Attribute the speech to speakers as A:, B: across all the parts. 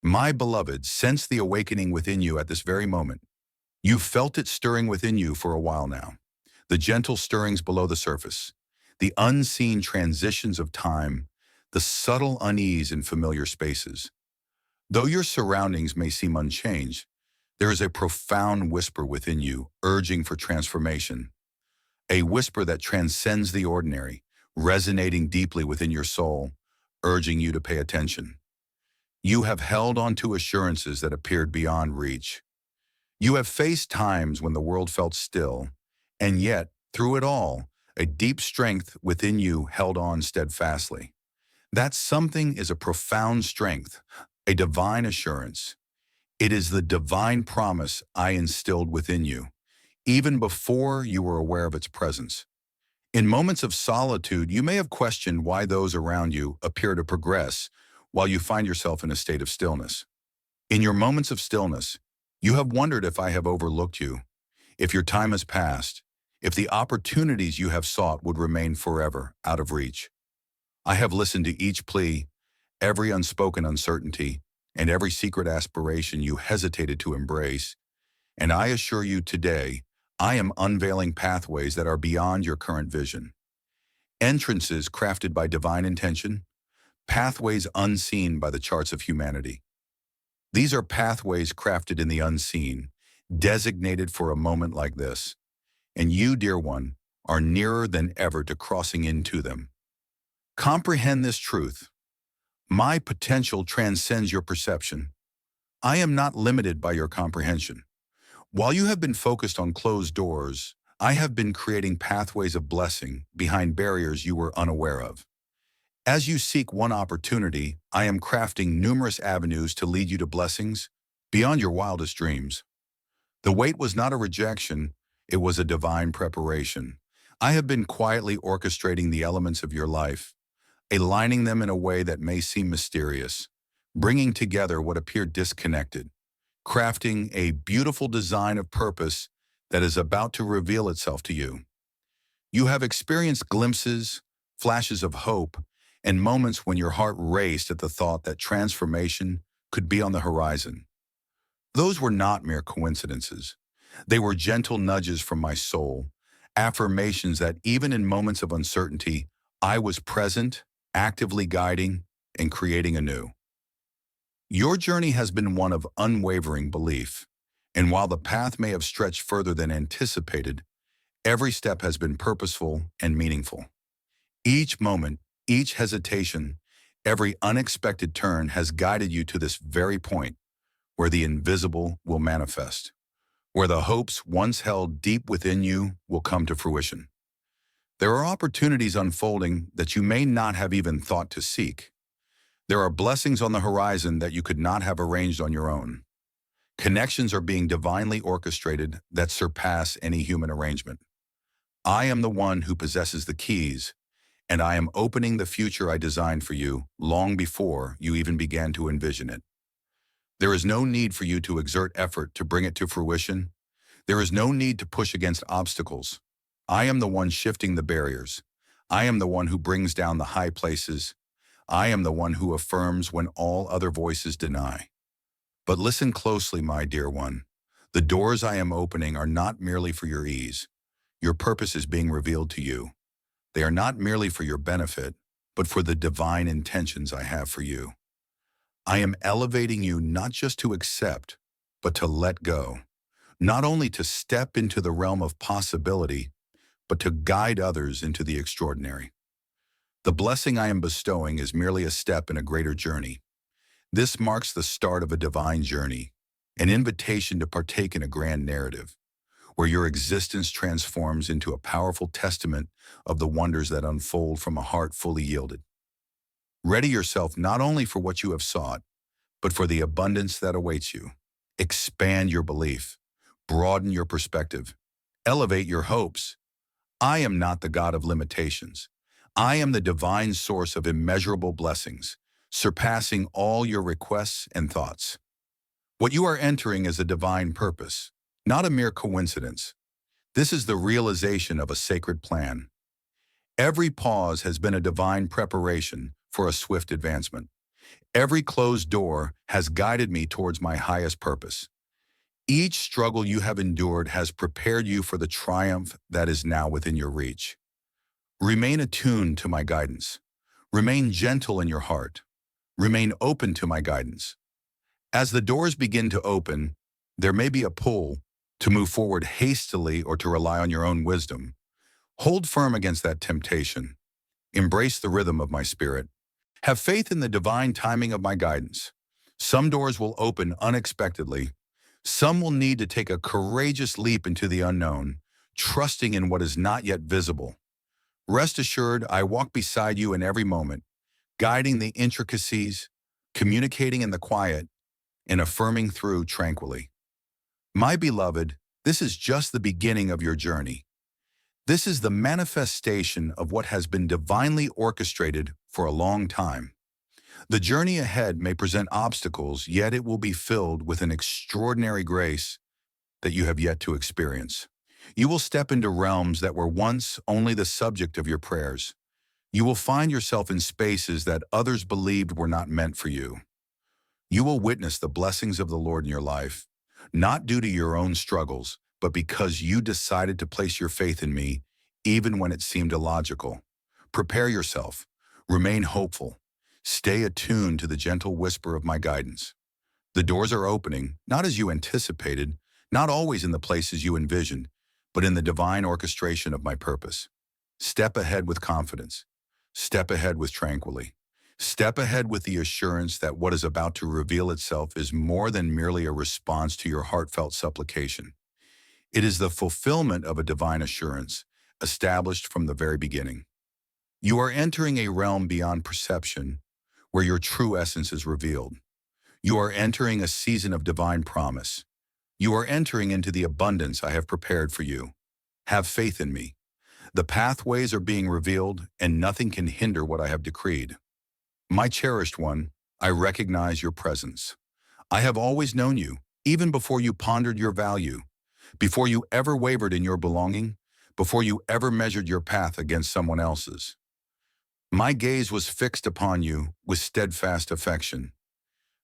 A: My beloved, sense the awakening within you at this very moment. You've felt it stirring within you for a while now. The gentle stirrings below the surface, the unseen transitions of time, the subtle unease in familiar spaces. Though your surroundings may seem unchanged, there is a profound whisper within you urging for transformation, a whisper that transcends the ordinary, resonating deeply within your soul, urging you to pay attention. You have held on to assurances that appeared beyond reach. You have faced times when the world felt still, and yet, through it all, a deep strength within you held on steadfastly. That something is a profound strength, a divine assurance. It is the divine promise I instilled within you, even before you were aware of its presence. In moments of solitude, you may have questioned why those around you appear to progress while you find yourself in a state of stillness. In your moments of stillness, you have wondered if I have overlooked you, if your time has passed, if the opportunities you have sought would remain forever out of reach. I have listened to each plea, every unspoken uncertainty, and every secret aspiration you hesitated to embrace, and I assure you today, I am unveiling pathways that are beyond your current vision. Entrances crafted by divine intention, pathways unseen by the charts of humanity. These are pathways crafted in the unseen, designated for a moment like this. And you, dear one, are nearer than ever to crossing into them. Comprehend this truth. My potential transcends your perception. I am not limited by your comprehension. While you have been focused on closed doors, I have been creating pathways of blessing behind barriers you were unaware of. As you seek one opportunity, I am crafting numerous avenues to lead you to blessings beyond your wildest dreams. The wait was not a rejection, it was a divine preparation. I have been quietly orchestrating the elements of your life, aligning them in a way that may seem mysterious, bringing together what appeared disconnected, crafting a beautiful design of purpose that is about to reveal itself to you. You have experienced glimpses, flashes of hope, and moments when your heart raced at the thought that transformation could be on the horizon. Those were not mere coincidences. They were gentle nudges from my soul, affirmations that even in moments of uncertainty, I was present, actively guiding, and creating anew. Your journey has been one of unwavering belief, and while the path may have stretched further than anticipated, every step has been purposeful and meaningful. Each moment, each hesitation, every unexpected turn has guided you to this very point where the invisible will manifest, where the hopes once held deep within you will come to fruition. There are opportunities unfolding that you may not have even thought to seek. There are blessings on the horizon that you could not have arranged on your own. Connections are being divinely orchestrated that surpass any human arrangement. I am the one who possesses the keys, and I am opening the future I designed for you long before you even began to envision it. There is no need for you to exert effort to bring it to fruition. There is no need to push against obstacles. I am the one shifting the barriers. I am the one who brings down the high places. I am the one who affirms when all other voices deny. But listen closely, my dear one. The doors I am opening are not merely for your ease. Your purpose is being revealed to you. They are not merely for your benefit, but for the divine intentions I have for you. I am elevating you not just to accept, but to let go. Not only to step into the realm of possibility, but to guide others into the extraordinary. The blessing I am bestowing is merely a step in a greater journey. This marks the start of a divine journey, an invitation to partake in a grand narrative, where your existence transforms into a powerful testament of the wonders that unfold from a heart fully yielded. Ready yourself not only for what you have sought, but for the abundance that awaits you. Expand your belief, broaden your perspective, elevate your hopes. I am not the God of limitations. I am the divine source of immeasurable blessings, surpassing all your requests and thoughts. What you are entering is a divine purpose, not a mere coincidence. This is the realization of a sacred plan. Every pause has been a divine preparation for a swift advancement. Every closed door has guided me towards my highest purpose. Each struggle you have endured has prepared you for the triumph that is now within your reach. Remain attuned to my guidance. Remain gentle in your heart. Remain open to my guidance. As the doors begin to open, there may be a pull to move forward hastily or to rely on your own wisdom. Hold firm against that temptation. Embrace the rhythm of my spirit. Have faith in the divine timing of my guidance. Some doors will open unexpectedly. Some will need to take a courageous leap into the unknown, trusting in what is not yet visible. Rest assured, I walk beside you in every moment, guiding the intricacies, communicating in the quiet, and affirming through tranquilly. My beloved, this is just the beginning of your journey. This is the manifestation of what has been divinely orchestrated for a long time. The journey ahead may present obstacles, yet it will be filled with an extraordinary grace that you have yet to experience. You will step into realms that were once only the subject of your prayers. You will find yourself in spaces that others believed were not meant for you. You will witness the blessings of the Lord in your life, not due to your own struggles, but because you decided to place your faith in me, even when it seemed illogical. Prepare yourself. Remain hopeful. Stay attuned to the gentle whisper of my guidance. The doors are opening, not as you anticipated, not always in the places you envisioned, but in the divine orchestration of my purpose. Step ahead with confidence. Step ahead with tranquility. Step ahead with the assurance that what is about to reveal itself is more than merely a response to your heartfelt supplication. It is the fulfillment of a divine assurance established from the very beginning. You are entering a realm beyond perception, where your true essence is revealed. You are entering a season of divine promise. You are entering into the abundance I have prepared for you. Have faith in me. The pathways are being revealed, and nothing can hinder what I have decreed. My cherished one, I recognize your presence. I have always known you, even before you pondered your value, before you ever wavered in your belonging, before you ever measured your path against someone else's. My gaze was fixed upon you with steadfast affection.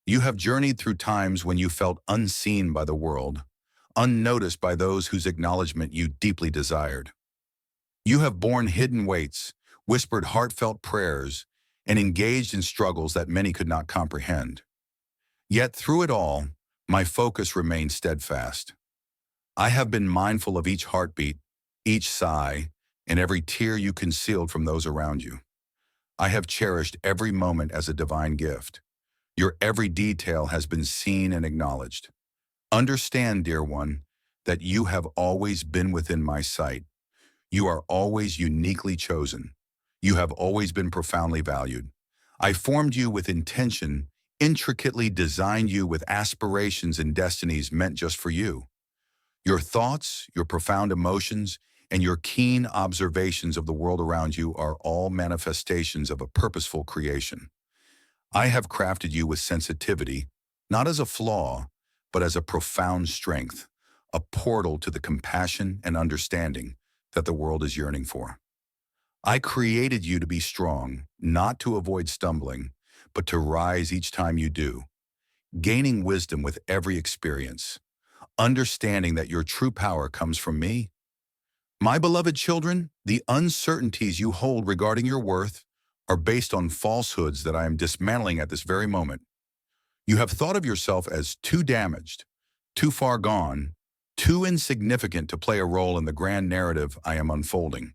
A: You have journeyed through times when you felt unseen by the world, unnoticed by those whose acknowledgement you deeply desired. You have borne hidden weights, whispered heartfelt prayers, and engaged in struggles that many could not comprehend. Yet through it all, my focus remained steadfast. I have been mindful of each heartbeat, each sigh, and every tear you concealed from those around you. I have cherished every moment as a divine gift. Your every detail has been seen and acknowledged. Understand, dear one, that you have always been within my sight. You are always uniquely chosen. You have always been profoundly valued. I formed you with intention, intricately designed you with aspirations and destinies meant just for you. Your thoughts, your profound emotions, and your keen observations of the world around you are all manifestations of a purposeful creation. I have crafted you with sensitivity, not as a flaw, but as a profound strength, a portal to the compassion and understanding that the world is yearning for. I created you to be strong, not to avoid stumbling, but to rise each time you do, gaining wisdom with every experience, understanding that your true power comes from me. My beloved children, the uncertainties you hold regarding your worth are based on falsehoods that I am dismantling at this very moment. You have thought of yourself as too damaged, too far gone, too insignificant to play a role in the grand narrative I am unfolding.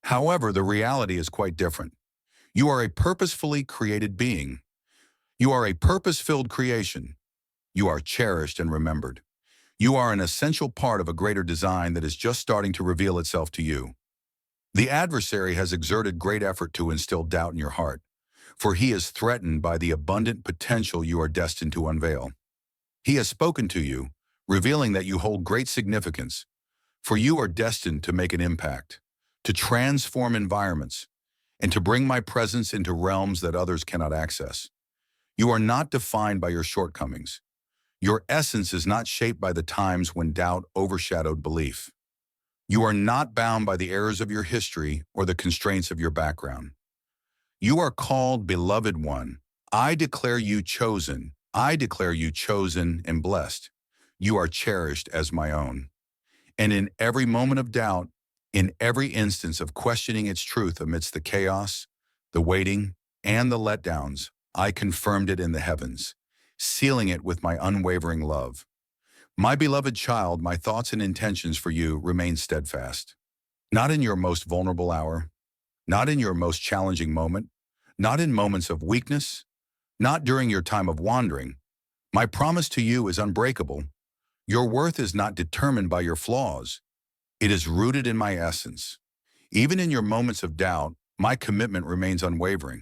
A: However, the reality is quite different. You are a purposefully created being. You are a purpose-filled creation. You are cherished and remembered. You are an essential part of a greater design that is just starting to reveal itself to you. The adversary has exerted great effort to instill doubt in your heart, for he is threatened by the abundant potential you are destined to unveil. He has spoken to you, revealing that you hold great significance, for you are destined to make an impact, to transform environments, and to bring my presence into realms that others cannot access. You are not defined by your shortcomings. Your essence is not shaped by the times when doubt overshadowed belief. You are not bound by the errors of your history or the constraints of your background. You are called beloved one, I declare you chosen. I declare you chosen and blessed. You are cherished as my own. And in every moment of doubt, in every instance of questioning its truth amidst the chaos, the waiting, and the letdowns, I confirmed it in the heavens, sealing it with my unwavering love. My beloved child, my thoughts and intentions for you remain steadfast. Not in your most vulnerable hour, not in your most challenging moment, not in moments of weakness, not during your time of wandering. My promise to you is unbreakable. Your worth is not determined by your flaws. It is rooted in my essence. Even in your moments of doubt, my commitment remains unwavering.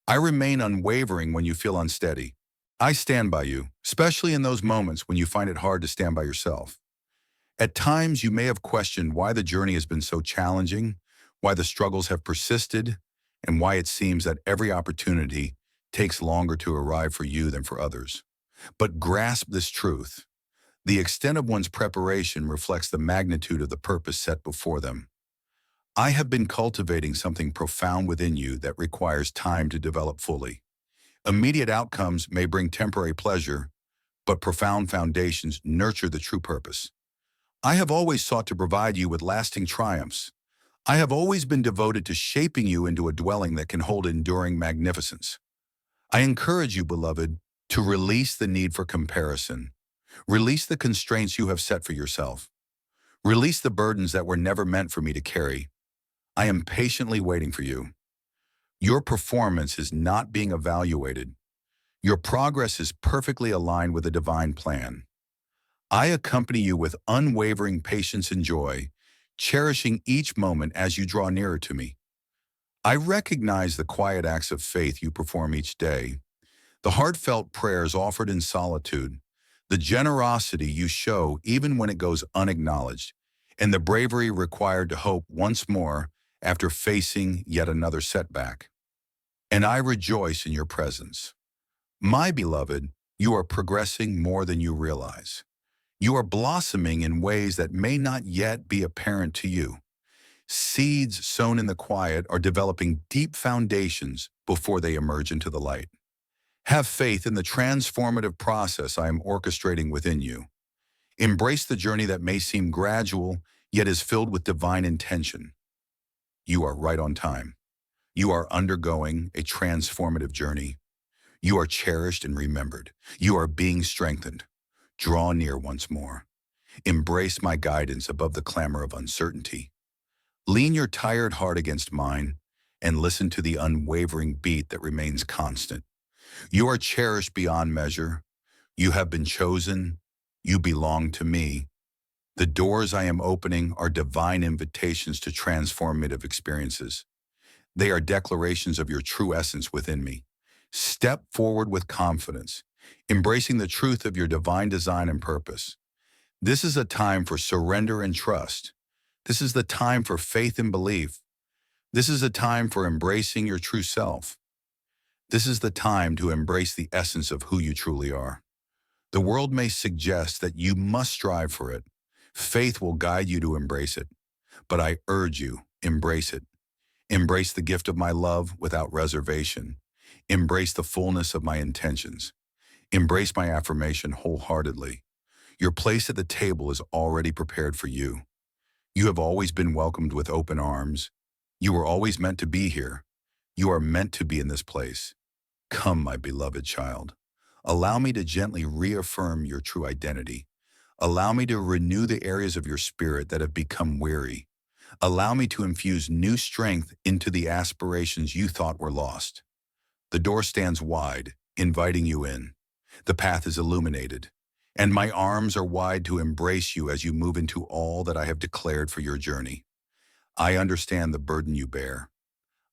A: I remain unwavering when you feel unsteady. I stand by you, especially in those moments when you find it hard to stand by yourself. At times, you may have questioned why the journey has been so challenging, why the struggles have persisted, and why it seems that every opportunity takes longer to arrive for you than for others. But grasp this truth. The extent of one's preparation reflects the magnitude of the purpose set before them. I have been cultivating something profound within you that requires time to develop fully. Immediate outcomes may bring temporary pleasure, but profound foundations nurture the true purpose. I have always sought to provide you with lasting triumphs. I have always been devoted to shaping you into a dwelling that can hold enduring magnificence. I encourage you, beloved, to release the need for comparison. Release the constraints you have set for yourself. Release the burdens that were never meant for me to carry. I am patiently waiting for you. Your performance is not being evaluated. Your progress is perfectly aligned with a divine plan. I accompany you with unwavering patience and joy, cherishing each moment as you draw nearer to me. I recognize the quiet acts of faith you perform each day, the heartfelt prayers offered in solitude, the generosity you show even when it goes unacknowledged, and the bravery required to hope once more after facing yet another setback. And I rejoice in your presence. My beloved, you are progressing more than you realize. You are blossoming in ways that may not yet be apparent to you. Seeds sown in the quiet are developing deep foundations before they emerge into the light. Have faith in the transformative process I am orchestrating within you. Embrace the journey that may seem gradual, yet is filled with divine intention. You are right on time. You are undergoing a transformative journey. You are cherished and remembered. You are being strengthened. Draw near once more. Embrace my guidance above the clamor of uncertainty. Lean your tired heart against mine and listen to the unwavering beat that remains constant. You are cherished beyond measure. You have been chosen. You belong to me. The doors I am opening are divine invitations to transformative experiences. They are declarations of your true essence within me. Step forward with confidence, embracing the truth of your divine design and purpose. This is a time for surrender and trust. This is the time for faith and belief. This is a time for embracing your true self. This is the time to embrace the essence of who you truly are. The world may suggest that you must strive for it. Faith will guide you to embrace it. But I urge you, embrace it. Embrace the gift of my love without reservation. Embrace the fullness of my intentions. Embrace my affirmation wholeheartedly. Your place at the table is already prepared for you. You have always been welcomed with open arms. You were always meant to be here. You are meant to be in this place. Come, my beloved child. Allow me to gently reaffirm your true identity. Allow me to renew the areas of your spirit that have become weary. Allow me to infuse new strength into the aspirations you thought were lost. The door stands wide, inviting you in. The path is illuminated, and my arms are wide to embrace you as you move into all that I have declared for your journey. I understand the burden you bear.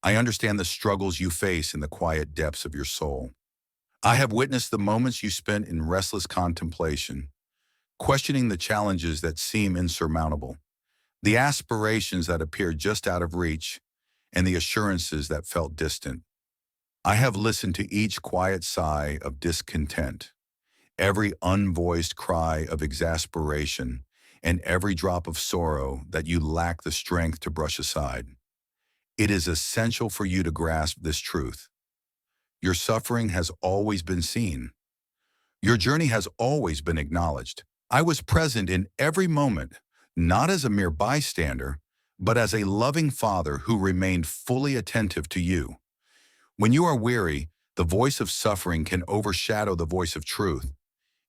A: I understand the struggles you face in the quiet depths of your soul. I have witnessed the moments you spent in restless contemplation, questioning the challenges that seem insurmountable, the aspirations that appear just out of reach, and the assurances that felt distant. I have listened to each quiet sigh of discontent, every unvoiced cry of exasperation, and every drop of sorrow that you lack the strength to brush aside. It is essential for you to grasp this truth. Your suffering has always been seen. Your journey has always been acknowledged. I was present in every moment, not as a mere bystander, but as a loving father who remained fully attentive to you. When you are weary, the voice of suffering can overshadow the voice of truth.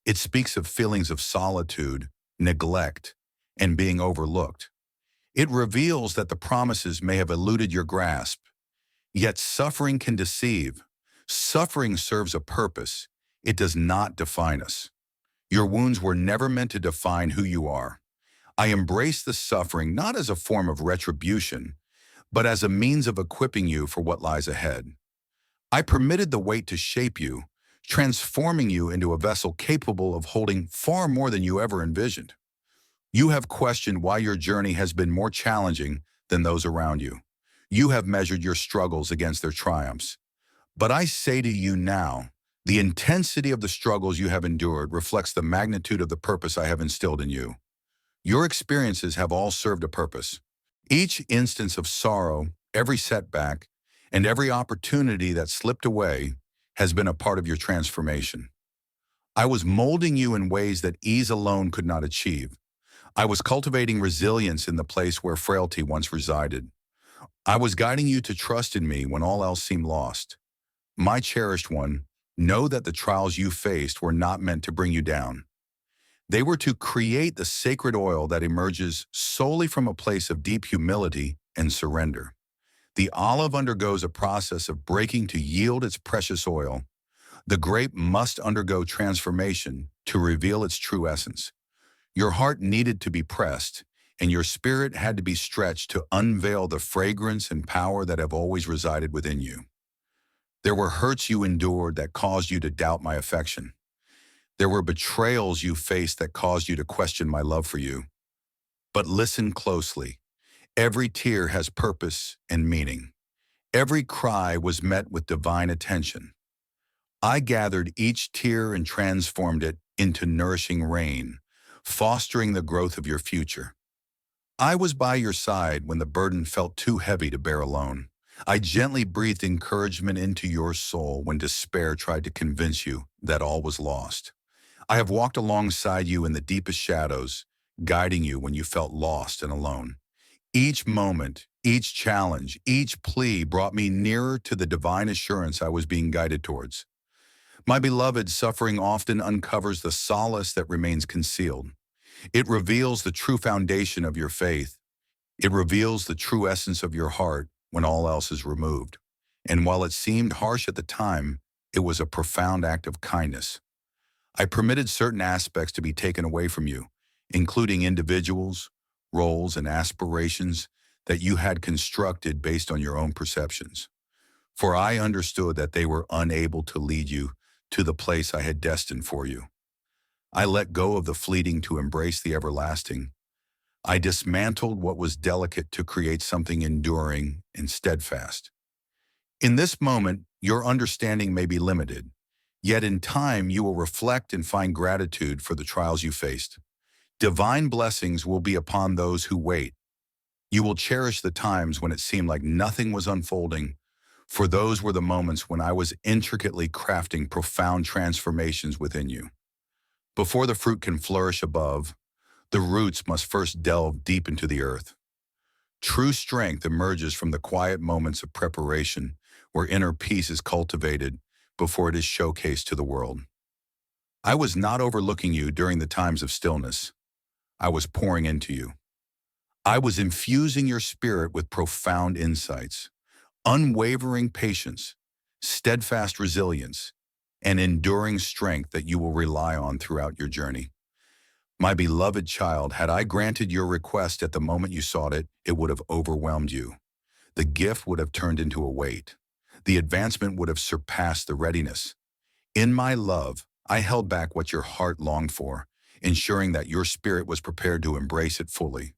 A: It speaks of feelings of solitude, neglect, and being overlooked. It reveals that the promises may have eluded your grasp. Yet suffering can deceive. Suffering serves a purpose. It does not define us. Your wounds were never meant to define who you are. I embrace the suffering not as a form of retribution, but as a means of equipping you for what lies ahead. I permitted the weight to shape you, transforming you into a vessel capable of holding far more than you ever envisioned. You have questioned why your journey has been more challenging than those around you. You have measured your struggles against their triumphs. But I say to you now, the intensity of the struggles you have endured reflects the magnitude of the purpose I have instilled in you. Your experiences have all served a purpose. Each instance of sorrow, every setback, and every opportunity that slipped away has been a part of your transformation. I was molding you in ways that ease alone could not achieve. I was cultivating resilience in the place where frailty once resided. I was guiding you to trust in me when all else seemed lost. My cherished one, know that the trials you faced were not meant to bring you down. They were to create the sacred oil that emerges solely from a place of deep humility and surrender. The olive undergoes a process of breaking to yield its precious oil. The grape must undergo transformation to reveal its true essence. Your heart needed to be pressed, and your spirit had to be stretched to unveil the fragrance and power that have always resided within you. There were hurts you endured that caused you to doubt my affection. There were betrayals you faced that caused you to question my love for you. But listen closely. Every tear has purpose and meaning. Every cry was met with divine attention. I gathered each tear and transformed it into nourishing rain, fostering the growth of your future. I was by your side when the burden felt too heavy to bear alone. I gently breathed encouragement into your soul when despair tried to convince you that all was lost. I have walked alongside you in the deepest shadows, guiding you when you felt lost and alone. Each moment, each challenge, each plea brought me nearer to the divine assurance I was being guided towards. My beloved, suffering often uncovers the solace that remains concealed. It reveals the true foundation of your faith. It reveals the true essence of your heart when all else is removed. And while it seemed harsh at the time, it was a profound act of kindness. I permitted certain aspects to be taken away from you, including individuals, roles, and aspirations that you had constructed based on your own perceptions. For I understood that they were unable to lead you to the place I had destined for you. I let go of the fleeting to embrace the everlasting. I dismantled what was delicate to create something enduring and steadfast. In this moment, your understanding may be limited, yet in time you will reflect and find gratitude for the trials you faced. Divine blessings will be upon those who wait. You will cherish the times when it seemed like nothing was unfolding, for those were the moments when I was intricately crafting profound transformations within you. Before the fruit can flourish above, the roots must first delve deep into the earth. True strength emerges from the quiet moments of preparation, where inner peace is cultivated before it is showcased to the world. I was not overlooking you during the times of stillness. I was pouring into you. I was infusing your spirit with profound insights, unwavering patience, steadfast resilience, and enduring strength that you will rely on throughout your journey. My beloved child, had I granted your request at the moment you sought it, it would have overwhelmed you. The gift would have turned into a weight. The advancement would have surpassed the readiness. In my love, I held back what your heart longed for, ensuring that your spirit was prepared to embrace it fully.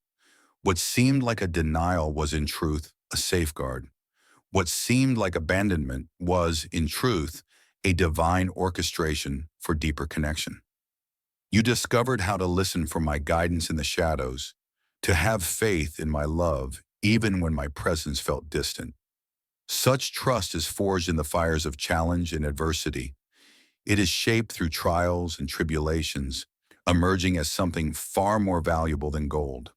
A: What seemed like a denial was in truth a safeguard. What seemed like abandonment was, in truth, a divine orchestration for deeper connection. You discovered how to listen for my guidance in the shadows, to have faith in my love even when my presence felt distant. Such trust is forged in the fires of challenge and adversity. It is shaped through trials and tribulations, emerging as something far more valuable than gold.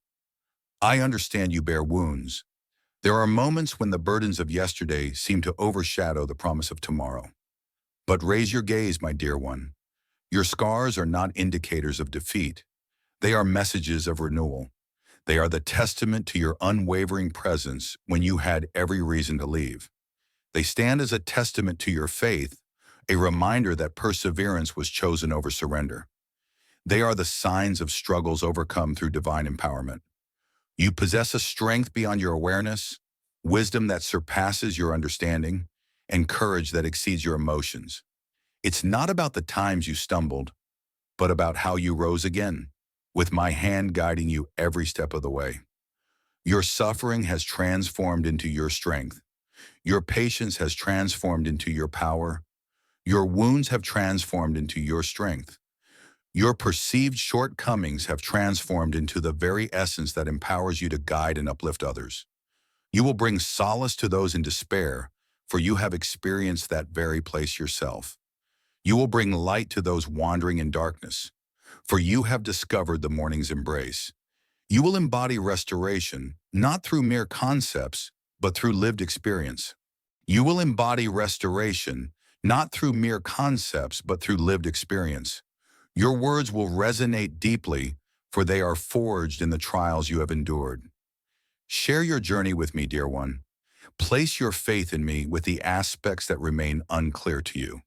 A: I understand you bear wounds. There are moments when the burdens of yesterday seem to overshadow the promise of tomorrow. But raise your gaze, my dear one. Your scars are not indicators of defeat. They are messages of renewal. They are the testament to your unwavering presence when you had every reason to leave. They stand as a testament to your faith, a reminder that perseverance was chosen over surrender. They are the signs of struggles overcome through divine empowerment. You possess a strength beyond your awareness, wisdom that surpasses your understanding, and courage that exceeds your emotions. It's not about the times you stumbled, but about how you rose again, with my hand guiding you every step of the way. Your suffering has transformed into your strength. Your patience has transformed into your power. Your wounds have transformed into your strength. Your perceived shortcomings have transformed into the very essence that empowers you to guide and uplift others. You will bring solace to those in despair, for you have experienced that very place yourself. You will bring light to those wandering in darkness, for you have discovered the morning's embrace. You will embody restoration, not through mere concepts, but through lived experience. You will embody restoration, not through mere concepts, but through lived experience. Your words will resonate deeply, for they are forged in the trials you have endured. Share your journey with me, dear one. Place your faith in me with the aspects that remain unclear to you.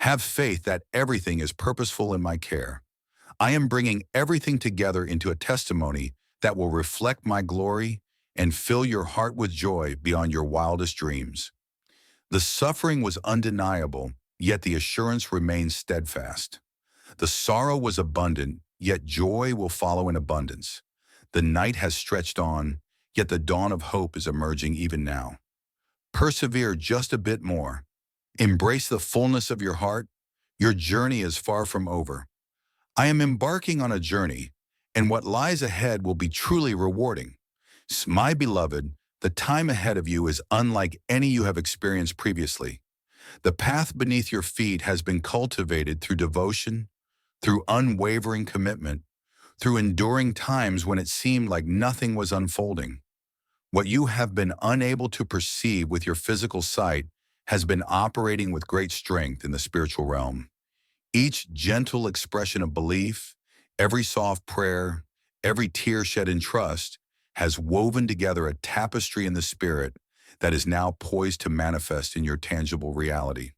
A: Have faith that everything is purposeful in my care. I am bringing everything together into a testimony that will reflect my glory and fill your heart with joy beyond your wildest dreams. The suffering was undeniable, yet the assurance remains steadfast. The sorrow was abundant, yet joy will follow in abundance. The night has stretched on, yet the dawn of hope is emerging even now. Persevere just a bit more. Embrace the fullness of your heart. Your journey is far from over. I am embarking on a journey, and what lies ahead will be truly rewarding. My beloved, the time ahead of you is unlike any you have experienced previously. The path beneath your feet has been cultivated through devotion, through unwavering commitment, through enduring times when it seemed like nothing was unfolding. What you have been unable to perceive with your physical sight has been operating with great strength in the spiritual realm. Each gentle expression of belief, every soft prayer, every tear shed in trust has woven together a tapestry in the spirit that is now poised to manifest in your tangible reality.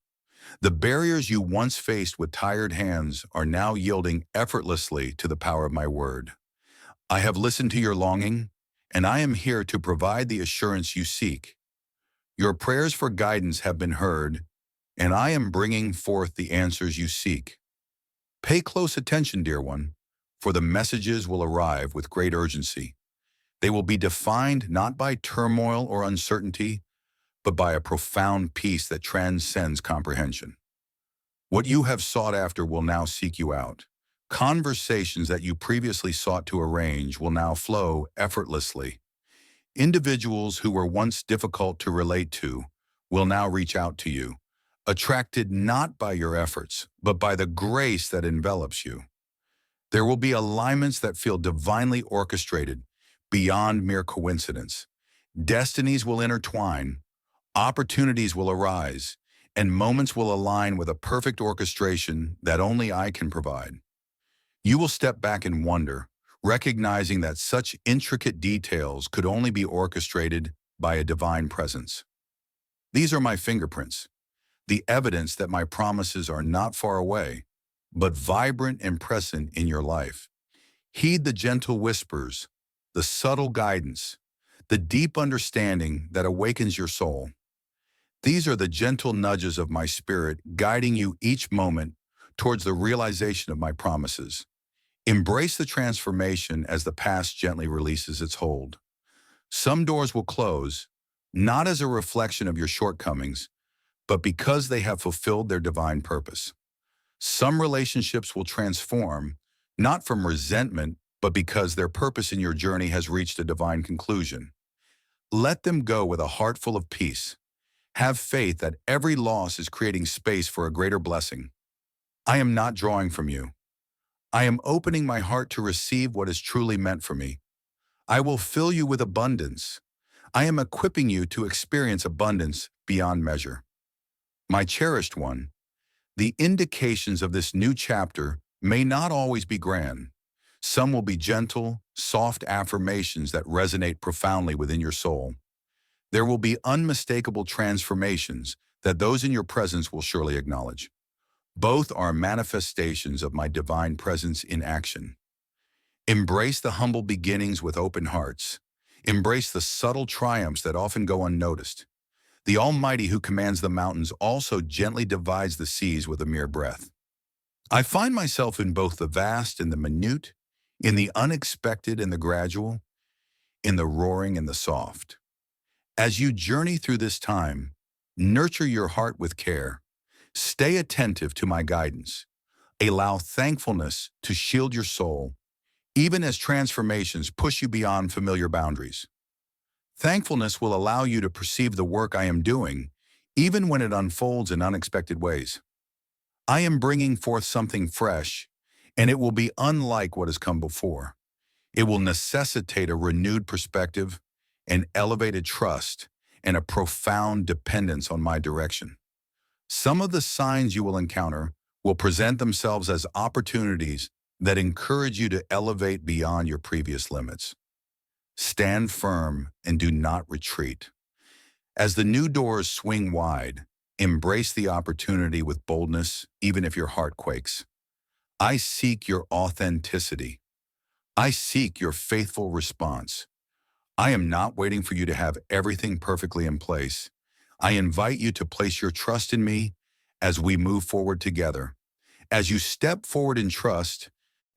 A: The barriers you once faced with tired hands are now yielding effortlessly to the power of my word. I have listened to your longing, and I am here to provide the assurance you seek. Your prayers for guidance have been heard, and I am bringing forth the answers you seek. Pay close attention, dear one, for the messages will arrive with great urgency. They will be defined not by turmoil or uncertainty, but by a profound peace that transcends comprehension. What you have sought after will now seek you out. Conversations that you previously sought to arrange will now flow effortlessly. Individuals who were once difficult to relate to will now reach out to you, attracted not by your efforts, but by the grace that envelops you. There will be alignments that feel divinely orchestrated, beyond mere coincidence. Destinies will intertwine, opportunities will arise, and moments will align with a perfect orchestration that only I can provide. You will step back in wonder, recognizing that such intricate details could only be orchestrated by a divine presence. These are my fingerprints, the evidence that my promises are not far away, but vibrant and present in your life. Heed the gentle whispers, the subtle guidance, the deep understanding that awakens your soul. These are the gentle nudges of my spirit guiding you each moment towards the realization of my promises. Embrace the transformation as the past gently releases its hold. Some doors will close, not as a reflection of your shortcomings, but because they have fulfilled their divine purpose. Some relationships will transform, not from resentment, but because their purpose in your journey has reached a divine conclusion. Let them go with a heart full of peace, Have faith that every loss is creating space for a greater blessing. I am not drawing from you. I am opening my heart to receive what is truly meant for me. I will fill you with abundance. I am equipping you to experience abundance beyond measure. My cherished one, the indications of this new chapter may not always be grand. Some will be gentle, soft affirmations that resonate profoundly within your soul. There will be unmistakable transformations that those in your presence will surely acknowledge. Both are manifestations of my divine presence in action. Embrace the humble beginnings with open hearts. Embrace the subtle triumphs that often go unnoticed. The Almighty who commands the mountains also gently divides the seas with a mere breath. I find myself in both the vast and the minute, in the unexpected and the gradual, in the roaring and the soft. As you journey through this time, nurture your heart with care. Stay attentive to my guidance. Allow thankfulness to shield your soul, even as transformations push you beyond familiar boundaries. Thankfulness will allow you to perceive the work I am doing, even when it unfolds in unexpected ways. I am bringing forth something fresh, and it will be unlike what has come before. It will necessitate a renewed perspective, an elevated trust, and a profound dependence on my direction. Some of the signs you will encounter will present themselves as opportunities that encourage you to elevate beyond your previous limits. Stand firm and do not retreat. As the new doors swing wide, embrace the opportunity with boldness, even if your heart quakes. I seek your authenticity. I seek your faithful response. I am not waiting for you to have everything perfectly in place. I invite you to place your trust in me as we move forward together. As you step forward in trust,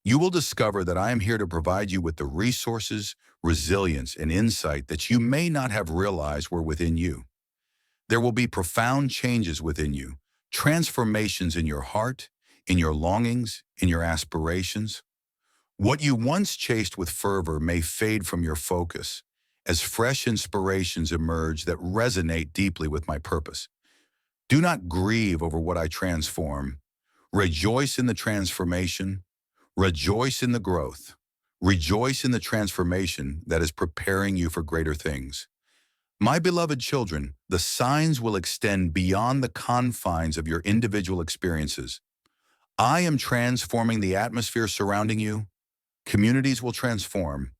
A: you will discover that I am here to provide you with the resources, resilience, and insight that you may not have realized were within you. There will be profound changes within you, transformations in your heart, in your longings, in your aspirations. What you once chased with fervor may fade from your focus as fresh inspirations emerge that resonate deeply with my purpose. Do not grieve over what I transform. Rejoice in the transformation. Rejoice in the growth. Rejoice in the transformation that is preparing you for greater things. My beloved children, the signs will extend beyond the confines of your individual experiences. I am transforming the atmosphere surrounding you. Communities will transform.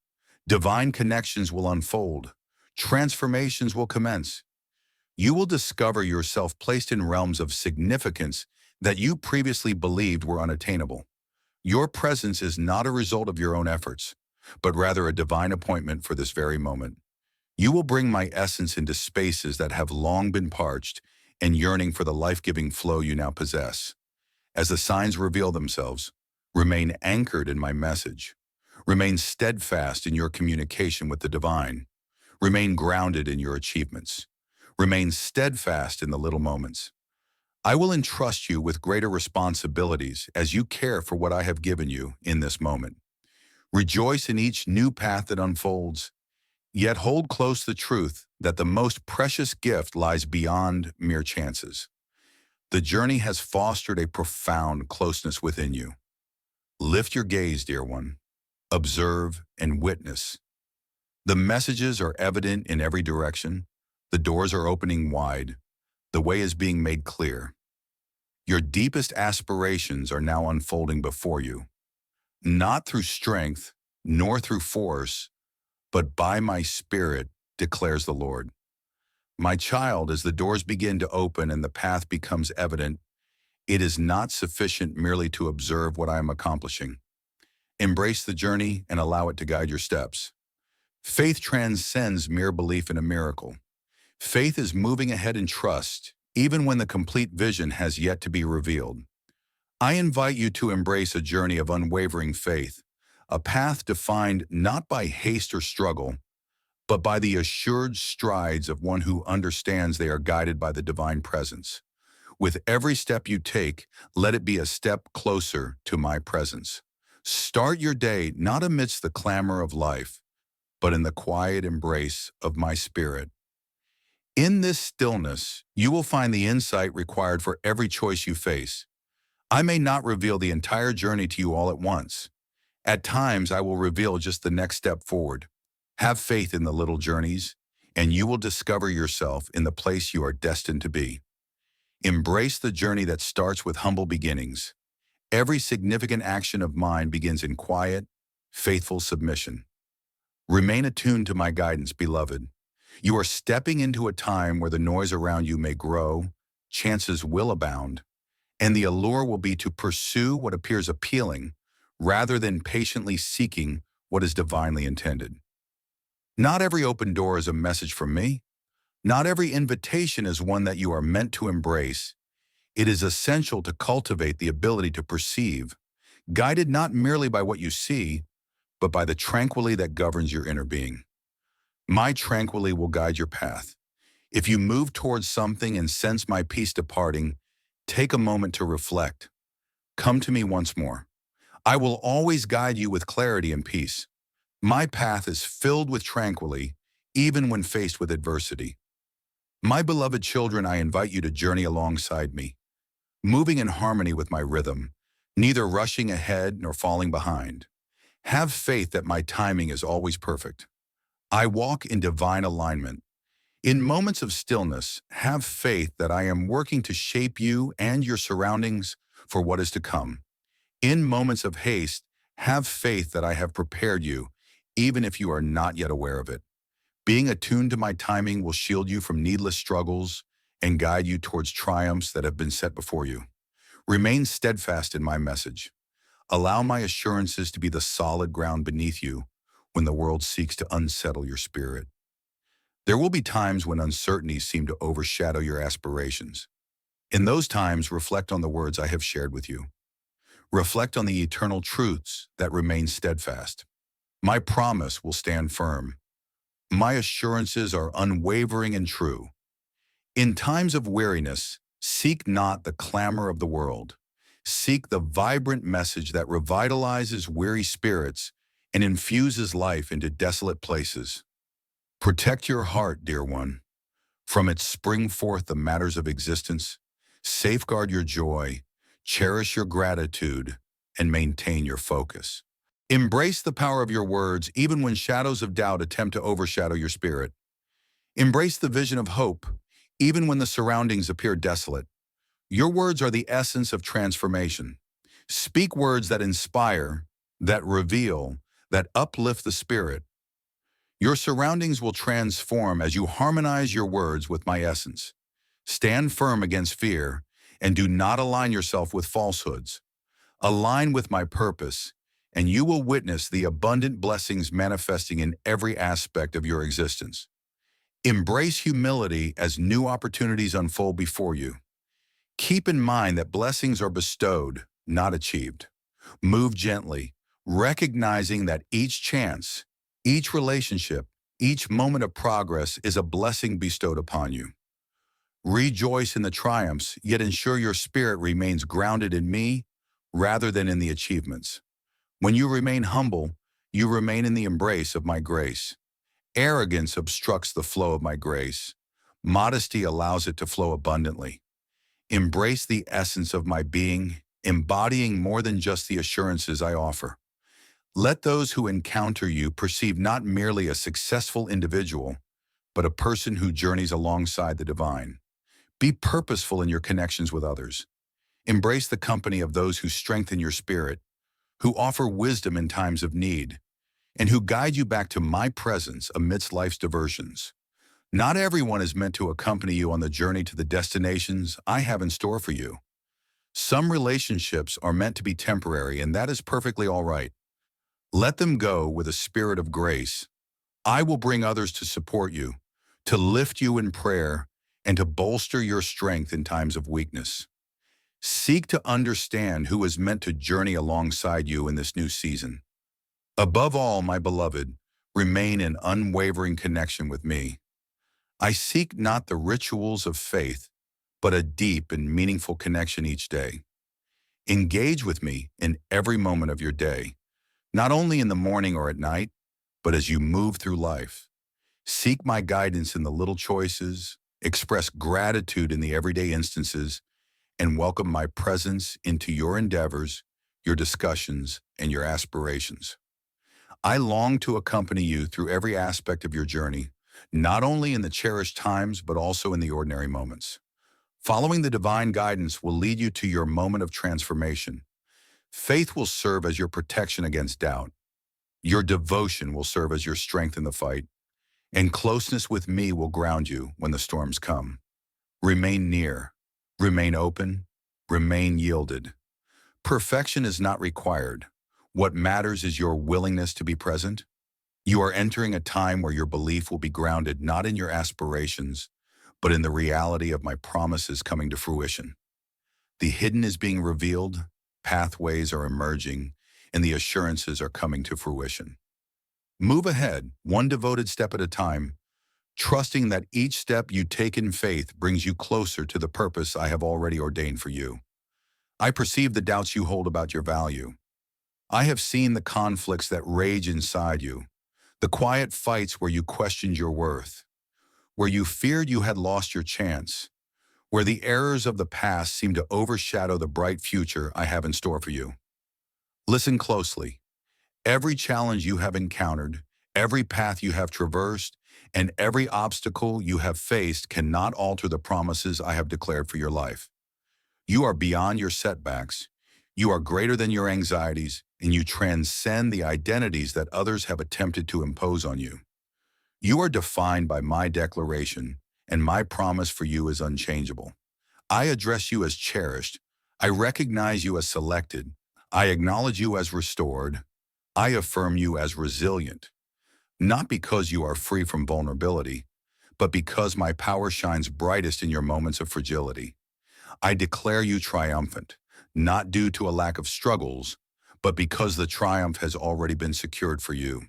A: Divine connections will unfold. Transformations will commence. You will discover yourself placed in realms of significance that you previously believed were unattainable. Your presence is not a result of your own efforts, but rather a divine appointment for this very moment. You will bring my essence into spaces that have long been parched and yearning for the life-giving flow you now possess. As the signs reveal themselves, remain anchored in my message. Remain steadfast in your communication with the divine. Remain grounded in your achievements. Remain steadfast in the little moments. I will entrust you with greater responsibilities as you care for what I have given you in this moment. Rejoice in each new path that unfolds, yet hold close the truth that the most precious gift lies beyond mere chances. The journey has fostered a profound closeness within you. Lift your gaze, dear one. Observe and witness. The messages are evident in every direction. The doors are opening wide. The way is being made clear. Your deepest aspirations are now unfolding before you, not through strength, nor through force, but by my Spirit, declares the Lord. My child, as the doors begin to open and the path becomes evident, it is not sufficient merely to observe what I am accomplishing. Embrace the journey and allow it to guide your steps. Faith transcends mere belief in a miracle. Faith is moving ahead in trust, even when the complete vision has yet to be revealed. I invite you to embrace a journey of unwavering faith, a path defined not by haste or struggle, but by the assured strides of one who understands they are guided by the divine presence. With every step you take, let it be a step closer to my presence. Start your day not amidst the clamor of life, but in the quiet embrace of my Spirit. In this stillness, you will find the insight required for every choice you face. I may not reveal the entire journey to you all at once. At times, I will reveal just the next step forward. Have faith in the little journeys, and you will discover yourself in the place you are destined to be. Embrace the journey that starts with humble beginnings. Every significant action of mine begins in quiet, faithful submission. Remain attuned to my guidance, beloved. You are stepping into a time where the noise around you may grow, chances will abound, and the allure will be to pursue what appears appealing rather than patiently seeking what is divinely intended. Not every open door is a message from me. Not every invitation is one that you are meant to embrace. It is essential to cultivate the ability to perceive, guided not merely by what you see, but by the tranquility that governs your inner being. My tranquility will guide your path. If you move towards something and sense my peace departing, take a moment to reflect. Come to me once more. I will always guide you with clarity and peace. My path is filled with tranquility, even when faced with adversity. My beloved children, I invite you to journey alongside me, moving in harmony with my rhythm, neither rushing ahead nor falling behind. Have faith that my timing is always perfect. I walk in divine alignment. In moments of stillness, have faith that I am working to shape you and your surroundings for what is to come. In moments of haste, have faith that I have prepared you, even if you are not yet aware of it. Being attuned to my timing will shield you from needless struggles and guide you towards triumphs that have been set before you. Remain steadfast in my message. Allow my assurances to be the solid ground beneath you when the world seeks to unsettle your spirit. There will be times when uncertainties seem to overshadow your aspirations. In those times, reflect on the words I have shared with you. Reflect on the eternal truths that remain steadfast. My promise will stand firm. My assurances are unwavering and true. In times of weariness, seek not the clamor of the world. Seek the vibrant message that revitalizes weary spirits and infuses life into desolate places. Protect your heart, dear one. From it spring forth the matters of existence. Safeguard your joy, cherish your gratitude, and maintain your focus. Embrace the power of your words even when shadows of doubt attempt to overshadow your spirit. Embrace the vision of hope even when the surroundings appear desolate. Your words are the essence of transformation. Speak words that inspire, that reveal, that uplift the spirit. Your surroundings will transform as you harmonize your words with my essence. Stand firm against fear and do not align yourself with falsehoods. Align with my purpose, and you will witness the abundant blessings manifesting in every aspect of your existence. Embrace humility as new opportunities unfold before you. Keep in mind that blessings are bestowed, not achieved. Move gently, recognizing that each chance, each relationship, each moment of progress is a blessing bestowed upon you. Rejoice in the triumphs, yet ensure your spirit remains grounded in me rather than in the achievements. When you remain humble, you remain in the embrace of my grace. Arrogance obstructs the flow of my grace. Modesty allows it to flow abundantly. Embrace the essence of my being, embodying more than just the assurances I offer. Let those who encounter you perceive not merely a successful individual, but a person who journeys alongside the divine. Be purposeful in your connections with others. Embrace the company of those who strengthen your spirit, who offer wisdom in times of need, and who guide you back to my presence amidst life's diversions. Not everyone is meant to accompany you on the journey to the destinations I have in store for you. Some relationships are meant to be temporary, and that is perfectly all right. Let them go with a spirit of grace. I will bring others to support you, to lift you in prayer, and to bolster your strength in times of weakness. Seek to understand who is meant to journey alongside you in this new season. Above all, my beloved, remain in unwavering connection with me. I seek not the rituals of faith, but a deep and meaningful connection each day. Engage with me in every moment of your day, not only in the morning or at night, but as you move through life. Seek my guidance in the little choices, express gratitude in the everyday instances, and welcome my presence into your endeavors, your discussions, and your aspirations. I long to accompany you through every aspect of your journey, not only in the cherished times, but also in the ordinary moments. Following the divine guidance will lead you to your moment of transformation. Faith will serve as your protection against doubt. Your devotion will serve as your strength in the fight, and closeness with me will ground you when the storms come. Remain near, remain open, remain yielded. Perfection is not required. What matters is your willingness to be present. You are entering a time where your belief will be grounded not in your aspirations, but in the reality of my promises coming to fruition. The hidden is being revealed, pathways are emerging, and the assurances are coming to fruition. Move ahead, one devoted step at a time, trusting that each step you take in faith brings you closer to the purpose I have already ordained for you. I perceive the doubts you hold about your value. I have seen the conflicts that rage inside you, the quiet fights where you questioned your worth, where you feared you had lost your chance, where the errors of the past seem to overshadow the bright future I have in store for you. Listen closely. Every challenge you have encountered, every path you have traversed, and every obstacle you have faced cannot alter the promises I have declared for your life. You are beyond your setbacks. You are greater than your anxieties, and you transcend the identities that others have attempted to impose on you. You are defined by my declaration, and my promise for you is unchangeable. I address you as cherished. I recognize you as selected. I acknowledge you as restored. I affirm you as resilient, not because you are free from vulnerability, but because my power shines brightest in your moments of fragility. I declare you triumphant, not due to a lack of struggles, but because the triumph has already been secured for you.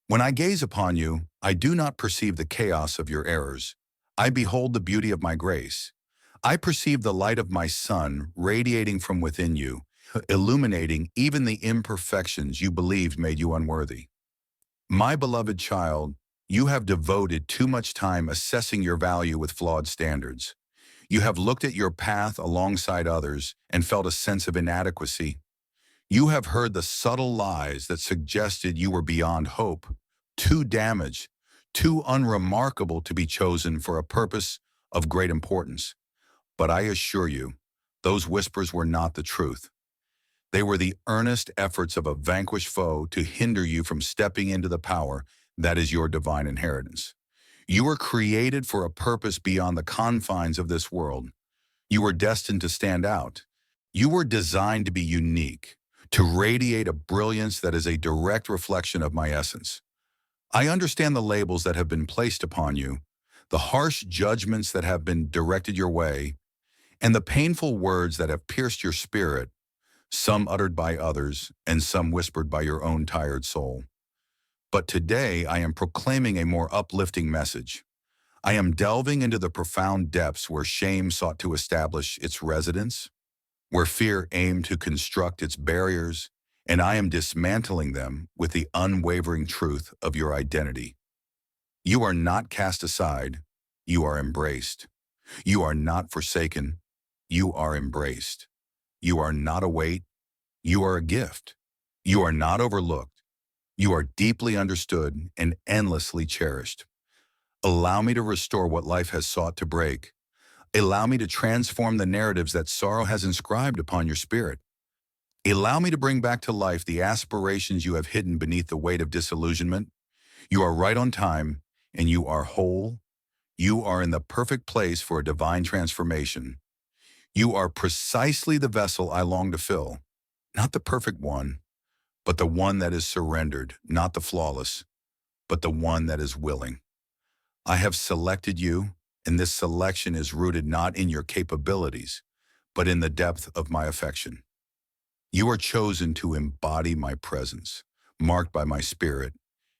A: When I gaze upon you, I do not perceive the chaos of your errors. I behold the beauty of my grace. I perceive the light of my sun radiating from within you, illuminating even the imperfections you believed made you unworthy. My beloved child, you have devoted too much time assessing your value with flawed standards. You have looked at your path alongside others and felt a sense of inadequacy. You have heard the subtle lies that suggested you were beyond hope, too damaged, too unremarkable to be chosen for a purpose of great importance. But I assure you, those whispers were not the truth. They were the earnest efforts of a vanquished foe to hinder you from stepping into the power that is your divine inheritance. You were created for a purpose beyond the confines of this world. You were destined to stand out. You were designed to be unique, to radiate a brilliance that is a direct reflection of my essence. I understand the labels that have been placed upon you, the harsh judgments that have been directed your way, and the painful words that have pierced your spirit, some uttered by others and some whispered by your own tired soul. But today I am proclaiming a more uplifting message. I am delving into the profound depths where shame sought to establish its residence, where fear aimed to construct its barriers, and I am dismantling them with the unwavering truth of your identity. You are not cast aside, you are embraced. You are not forsaken, you are embraced. You are not a weight, you are a gift. You are not overlooked, you are deeply understood and endlessly cherished. Allow me to restore what life has sought to break. Allow me to transform the narratives that sorrow has inscribed upon your spirit. Allow me to bring back to life the aspirations you have hidden beneath the weight of disillusionment. You are right on time, and you are whole. You are in the perfect place for a divine transformation. You are precisely the vessel I long to fill, not the perfect one, but the one that is surrendered, not the flawless, but the one that is willing. I have selected you, and this selection is rooted not in your capabilities, but in the depth of my affection. You are chosen to embody my presence, marked by my spirit,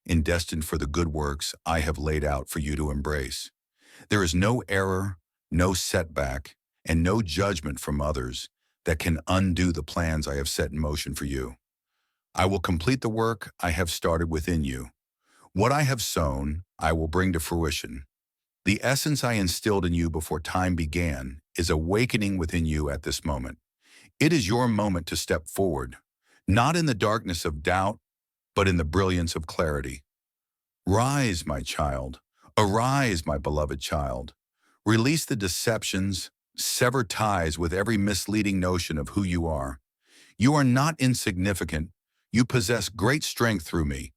A: and destined for the good works I have laid out for you to embrace. There is no error, no setback, and no judgment from others that can undo the plans I have set in motion for you. I will complete the work I have started within you. What I have sown, I will bring to fruition. The essence I instilled in you before time began is awakening within you at this moment. It is your moment to step forward, not in the darkness of doubt, but in the brilliance of clarity. Rise, my child. Arise, my beloved child. Release the deceptions, sever ties with every misleading notion of who you are. You are not insignificant. You possess great strength through me.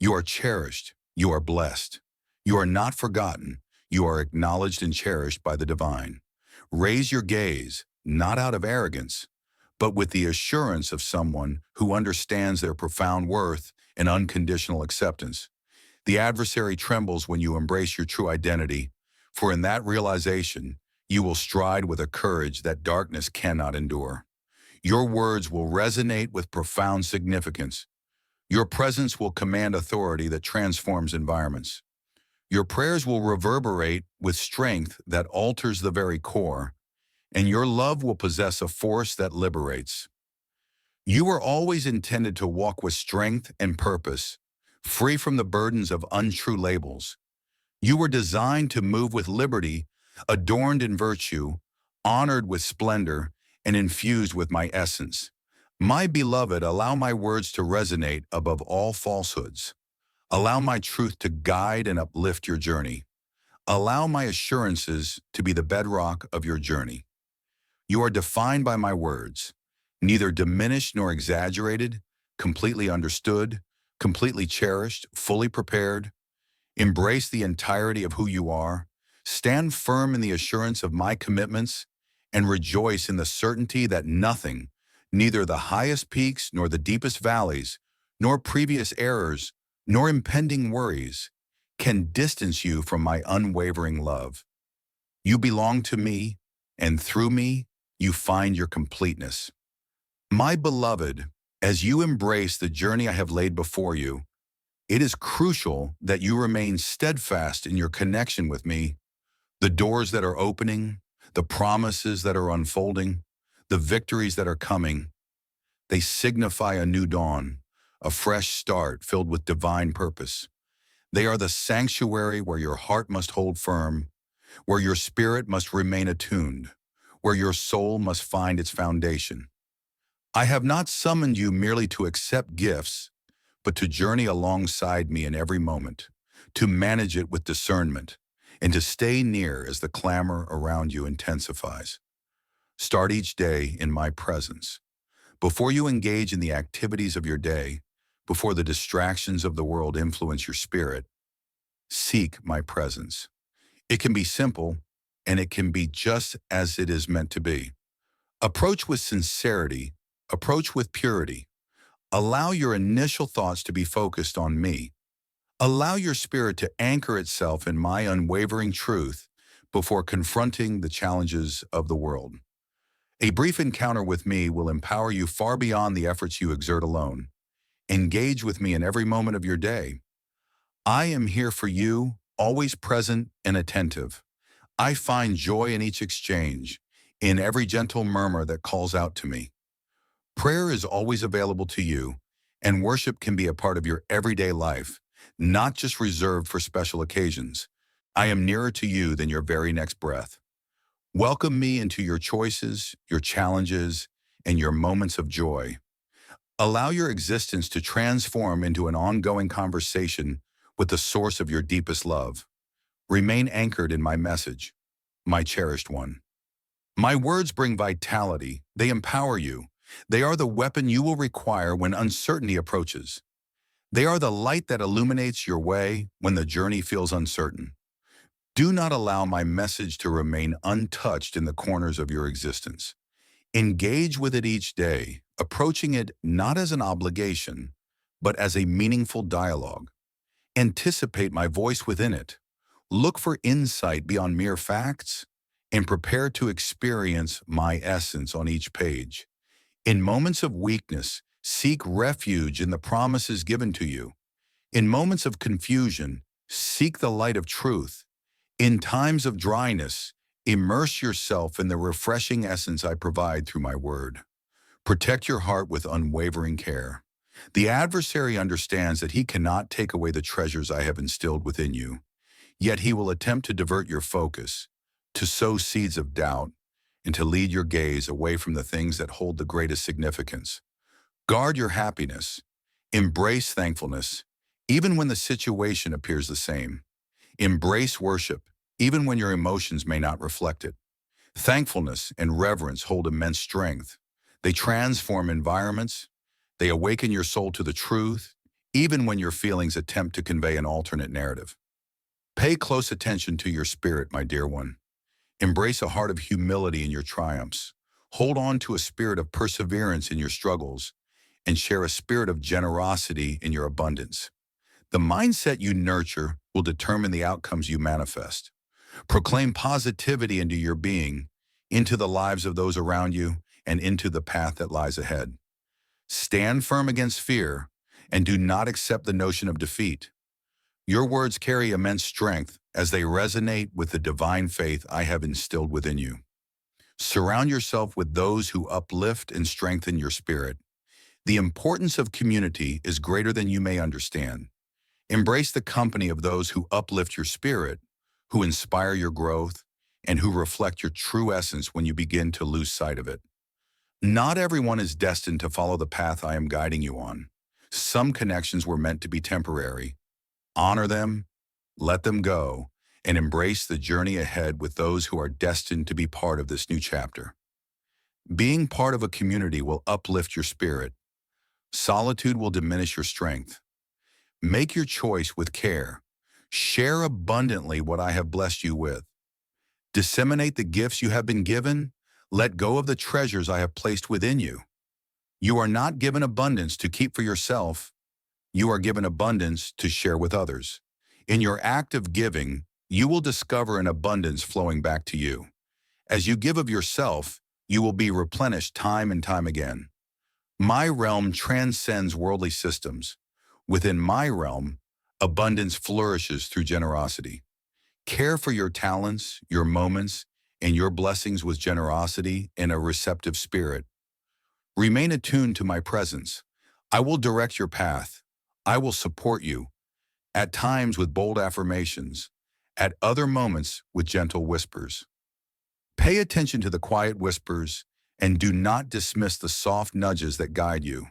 A: You are cherished. You are blessed. You are not forgotten. You are acknowledged and cherished by the divine. Raise your gaze, not out of arrogance, but with the assurance of someone who understands their profound worth and unconditional acceptance. The adversary trembles when you embrace your true identity, for in that realization, you will stride with a courage that darkness cannot endure. Your words will resonate with profound significance. Your presence will command authority that transforms environments. Your prayers will reverberate with strength that alters the very core, and your love will possess a force that liberates. You were always intended to walk with strength and purpose, free from the burdens of untrue labels. You were designed to move with liberty, adorned in virtue, honored with splendor, and infused with my essence. My beloved, allow my words to resonate above all falsehoods. Allow my truth to guide and uplift your journey. Allow my assurances to be the bedrock of your journey. You are defined by my words, neither diminished nor exaggerated, completely understood, completely cherished, fully prepared. Embrace the entirety of who you are, stand firm in the assurance of my commitments, and rejoice in the certainty that nothing, neither the highest peaks nor the deepest valleys, nor previous errors, nor impending worries, can distance you from my unwavering love. You belong to me, and through me, you find your completeness. My beloved, as you embrace the journey I have laid before you, it is crucial that you remain steadfast in your connection with me. The doors that are opening, the promises that are unfolding, the victories that are coming, they signify a new dawn, a fresh start filled with divine purpose. They are the sanctuary where your heart must hold firm, where your spirit must remain attuned, where your soul must find its foundation. I have not summoned you merely to accept gifts, but to journey alongside me in every moment, to manage it with discernment, and to stay near as the clamor around you intensifies. Start each day in my presence. Before you engage in the activities of your day, before the distractions of the world influence your spirit, seek my presence. It can be simple, and it can be just as it is meant to be. Approach with sincerity, approach with purity. Allow your initial thoughts to be focused on me. Allow your spirit to anchor itself in my unwavering truth before confronting the challenges of the world. A brief encounter with me will empower you far beyond the efforts you exert alone. Engage with me in every moment of your day. I am here for you, always present and attentive. I find joy in each exchange, in every gentle murmur that calls out to me. Prayer is always available to you, and worship can be a part of your everyday life, not just reserved for special occasions. I am nearer to you than your very next breath. Welcome me into your choices, your challenges, and your moments of joy. Allow your existence to transform into an ongoing conversation with the source of your deepest love. Remain anchored in my message, my cherished one. My words bring vitality. They empower you. They are the weapon you will require when uncertainty approaches. They are the light that illuminates your way when the journey feels uncertain. Do not allow my message to remain untouched in the corners of your existence. Engage with it each day, approaching it not as an obligation, but as a meaningful dialogue. Anticipate my voice within it. Look for insight beyond mere facts, and prepare to experience my essence on each page. In moments of weakness, seek refuge in the promises given to you. In moments of confusion, seek the light of truth. In times of dryness, immerse yourself in the refreshing essence I provide through my word. Protect your heart with unwavering care. The adversary understands that he cannot take away the treasures I have instilled within you. Yet he will attempt to divert your focus, to sow seeds of doubt, and to lead your gaze away from the things that hold the greatest significance. Guard your happiness. Embrace thankfulness, even when the situation appears the same. Embrace worship, even when your emotions may not reflect it. Thankfulness and reverence hold immense strength. They transform environments. They awaken your soul to the truth, even when your feelings attempt to convey an alternate narrative. Pay close attention to your spirit, my dear one. Embrace a heart of humility in your triumphs. Hold on to a spirit of perseverance in your struggles, and share a spirit of generosity in your abundance. The mindset you nurture will determine the outcomes you manifest. Proclaim positivity into your being, into the lives of those around you, and into the path that lies ahead. Stand firm against fear, and do not accept the notion of defeat. Your words carry immense strength as they resonate with the divine faith I have instilled within you. Surround yourself with those who uplift and strengthen your spirit. The importance of community is greater than you may understand. Embrace the company of those who uplift your spirit, who inspire your growth, and who reflect your true essence when you begin to lose sight of it. Not everyone is destined to follow the path I am guiding you on. Some connections were meant to be temporary. Honor them, let them go, and embrace the journey ahead with those who are destined to be part of this new chapter. Being part of a community will uplift your spirit. Solitude will diminish your strength. Make your choice with care. Share abundantly what I have blessed you with. Disseminate the gifts you have been given. Let go of the treasures I have placed within you. You are not given abundance to keep for yourself. You are given abundance to share with others. In your act of giving, you will discover an abundance flowing back to you. As you give of yourself, you will be replenished time and time again. My realm transcends worldly systems. Within my realm, abundance flourishes through generosity. Care for your talents, your moments, and your blessings with generosity and a receptive spirit. Remain attuned to my presence. I will direct your path. I will support you, at times with bold affirmations, at other moments with gentle whispers. Pay attention to the quiet whispers and do not dismiss the soft nudges that guide you.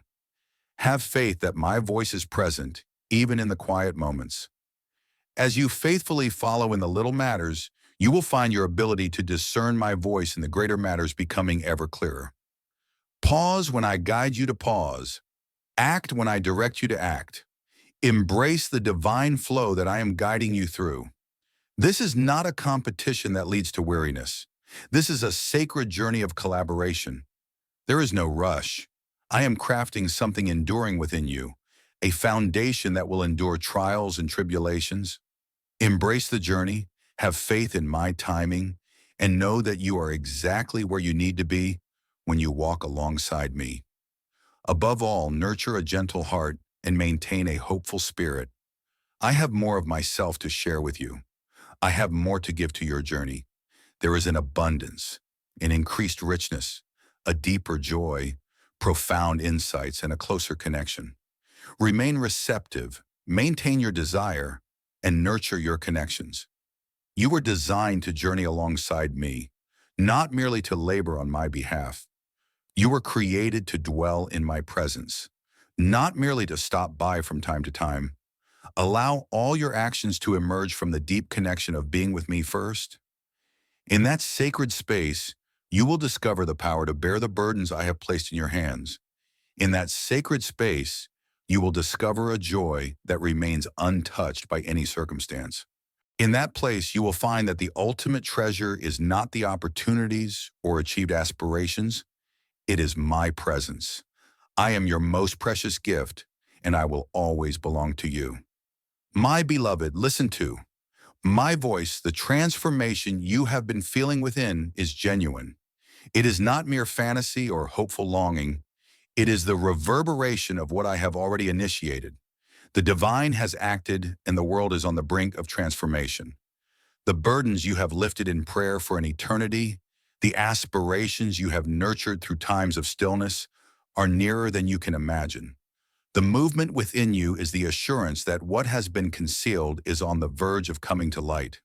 A: Have faith that my voice is present, even in the quiet moments. As you faithfully follow in the little matters, you will find your ability to discern my voice in the greater matters becoming ever clearer. Pause when I guide you to pause. Act when I direct you to act. Embrace the divine flow that I am guiding you through. This is not a competition that leads to weariness. This is a sacred journey of collaboration. There is no rush. I am crafting something enduring within you, a foundation that will endure trials and tribulations. Embrace the journey, have faith in my timing, and know that you are exactly where you need to be when you walk alongside me. Above all, nurture a gentle heart and maintain a hopeful spirit. I have more of myself to share with you. I have more to give to your journey. There is an abundance, an increased richness, a deeper joy, profound insights, and a closer connection. Remain receptive, maintain your desire, and nurture your connections. You were designed to journey alongside me, not merely to labor on my behalf. You were created to dwell in my presence, not merely to stop by from time to time. Allow all your actions to emerge from the deep connection of being with me first. In that sacred space, you will discover the power to bear the burdens I have placed in your hands. In that sacred space, you will discover a joy that remains untouched by any circumstance. In that place, you will find that the ultimate treasure is not the opportunities or achieved aspirations. It is my presence. I am your most precious gift, and I will always belong to you. My beloved, listen to. My voice, the transformation you have been feeling within, is genuine. It is not mere fantasy or hopeful longing. It is the reverberation of what I have already initiated. The divine has acted, and the world is on the brink of transformation. The burdens you have lifted in prayer for an eternity, the aspirations you have nurtured through times of stillness, are nearer than you can imagine. The movement within you is the assurance that what has been concealed is on the verge of coming to light.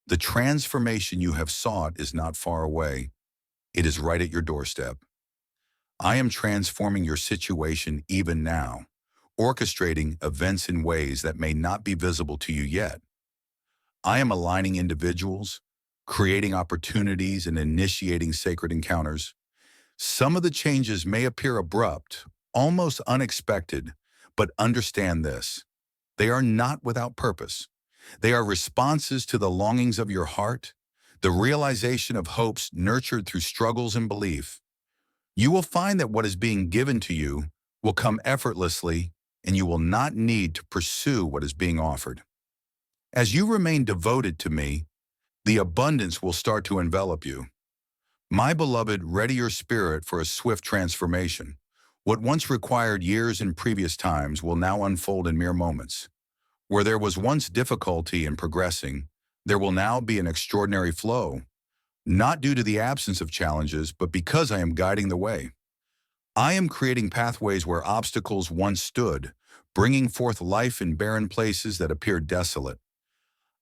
A: The transformation you have sought is not far away. It is right at your doorstep. I am transforming your situation even now, orchestrating events in ways that may not be visible to you yet. I am aligning individuals, creating opportunities, and initiating sacred encounters. Some of the changes may appear abrupt, almost unexpected, but understand this. They are not without purpose. They are responses to the longings of your heart, the realization of hopes nurtured through struggles and belief. You will find that what is being given to you will come effortlessly, and you will not need to pursue what is being offered. As you remain devoted to me, the abundance will start to envelop you. My beloved, ready your spirit for a swift transformation. What once required years in previous times will now unfold in mere moments. Where there was once difficulty in progressing, there will now be an extraordinary flow, not due to the absence of challenges, but because I am guiding the way. I am creating pathways where obstacles once stood, bringing forth life in barren places that appeared desolate.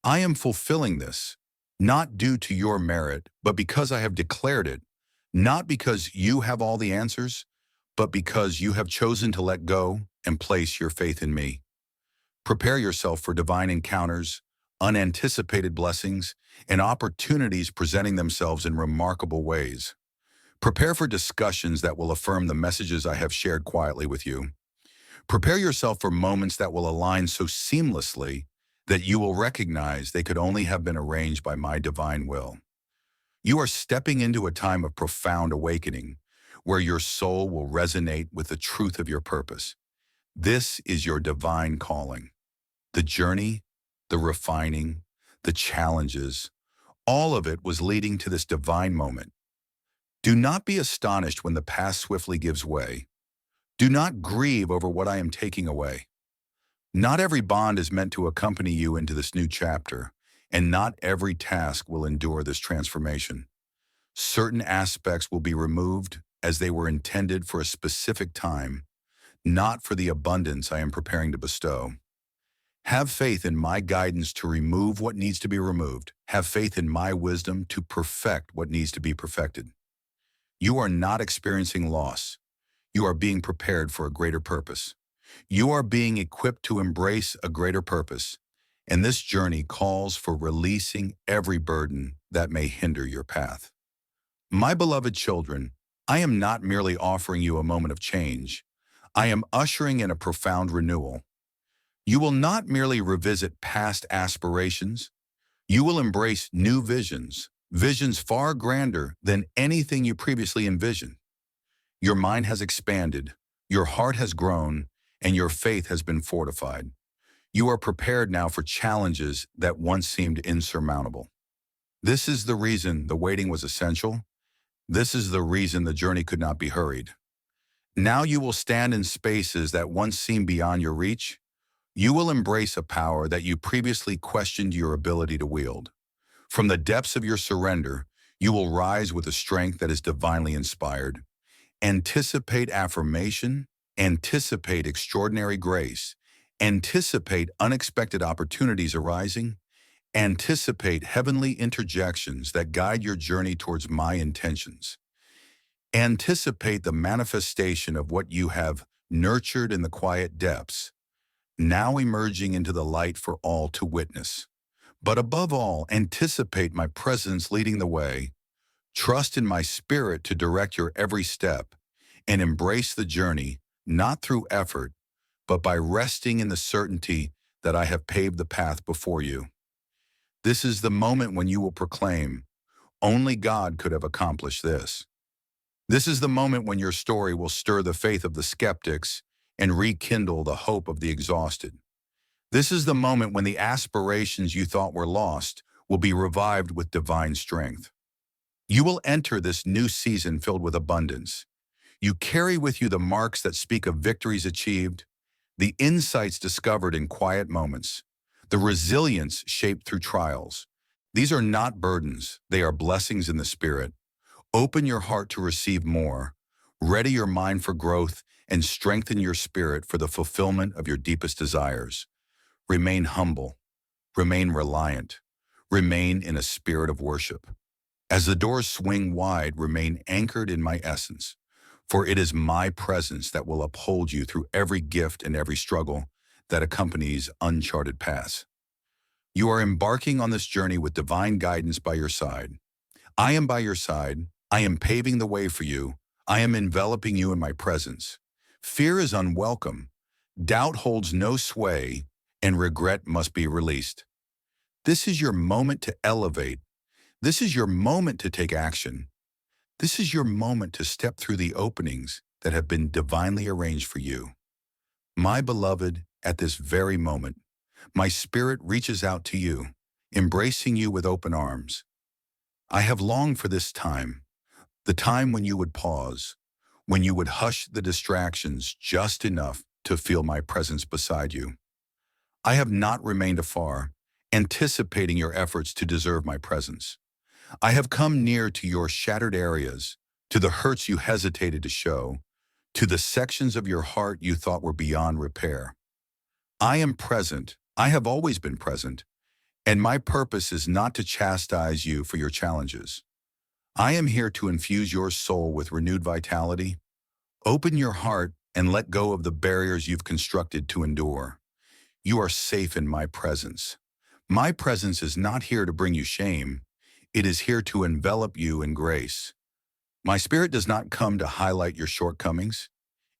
A: I am fulfilling this, not due to your merit, but because I have declared it, not because you have all the answers, but because you have chosen to let go and place your faith in me. Prepare yourself for divine encounters, unanticipated blessings, and opportunities presenting themselves in remarkable ways. Prepare for discussions that will affirm the messages I have shared quietly with you. Prepare yourself for moments that will align so seamlessly that you will recognize they could only have been arranged by my divine will. You are stepping into a time of profound awakening, where your soul will resonate with the truth of your purpose. This is your divine calling. The journey, the refining, the challenges, all of it was leading to this divine moment. Do not be astonished when the past swiftly gives way. Do not grieve over what I am taking away. Not every bond is meant to accompany you into this new chapter, and not every task will endure this transformation. Certain aspects will be removed as they were intended for a specific time, not for the abundance I am preparing to bestow. Have faith in my guidance to remove what needs to be removed. Have faith in my wisdom to perfect what needs to be perfected. You are not experiencing loss. You are being prepared for a greater purpose. You are being equipped to embrace a greater purpose, and this journey calls for releasing every burden that may hinder your path. My beloved children, I am not merely offering you a moment of change. I am ushering in a profound renewal. You will not merely revisit past aspirations. You will embrace new visions, visions far grander than anything you previously envisioned. Your mind has expanded, your heart has grown, and your faith has been fortified. You are prepared now for challenges that once seemed insurmountable. This is the reason the waiting was essential. This is the reason the journey could not be hurried. Now you will stand in spaces that once seemed beyond your reach. You will embrace a power that you previously questioned your ability to wield. From the depths of your surrender, you will rise with a strength that is divinely inspired. Anticipate affirmation, anticipate extraordinary grace, anticipate unexpected opportunities arising, anticipate heavenly interjections that guide your journey towards my intentions. Anticipate the manifestation of what you have nurtured in the quiet depths, now emerging into the light for all to witness. But above all, anticipate my presence leading the way. Trust in my spirit to direct your every step, and embrace the journey, not through effort, but by resting in the certainty that I have paved the path before you. This is the moment when you will proclaim, only God could have accomplished this. This is the moment when your story will stir the faith of the skeptics and rekindle the hope of the exhausted. This is the moment when the aspirations you thought were lost will be revived with divine strength. You will enter this new season filled with abundance. You carry with you the marks that speak of victories achieved, the insights discovered in quiet moments, the resilience shaped through trials. These are not burdens, they are blessings in the spirit. Open your heart to receive more, ready your mind for growth, and strengthen your spirit for the fulfillment of your deepest desires. Remain humble, remain reliant, remain in a spirit of worship. As the doors swing wide, remain anchored in my essence, for it is my presence that will uphold you through every gift and every struggle that accompanies uncharted paths. You are embarking on this journey with divine guidance by your side. I am by your side. I am paving the way for you. I am enveloping you in my presence. Fear is unwelcome. Doubt holds no sway, and regret must be released. This is your moment to elevate. This is your moment to take action. This is your moment to step through the openings that have been divinely arranged for you. My beloved, at this very moment, my spirit reaches out to you, embracing you with open arms. I have longed for this time, the time when you would pause, when you would hush the distractions just enough to feel my presence beside you. I have not remained afar, anticipating your efforts to deserve my presence. I have come near to your shattered areas, to the hurts you hesitated to show, to the sections of your heart you thought were beyond repair. I am present. I have always been present, and my purpose is not to chastise you for your challenges. I am here to infuse your soul with renewed vitality. Open your heart and let go of the barriers you've constructed to endure. You are safe in my presence. My presence is not here to bring you shame. It is here to envelop you in grace. My spirit does not come to highlight your shortcomings.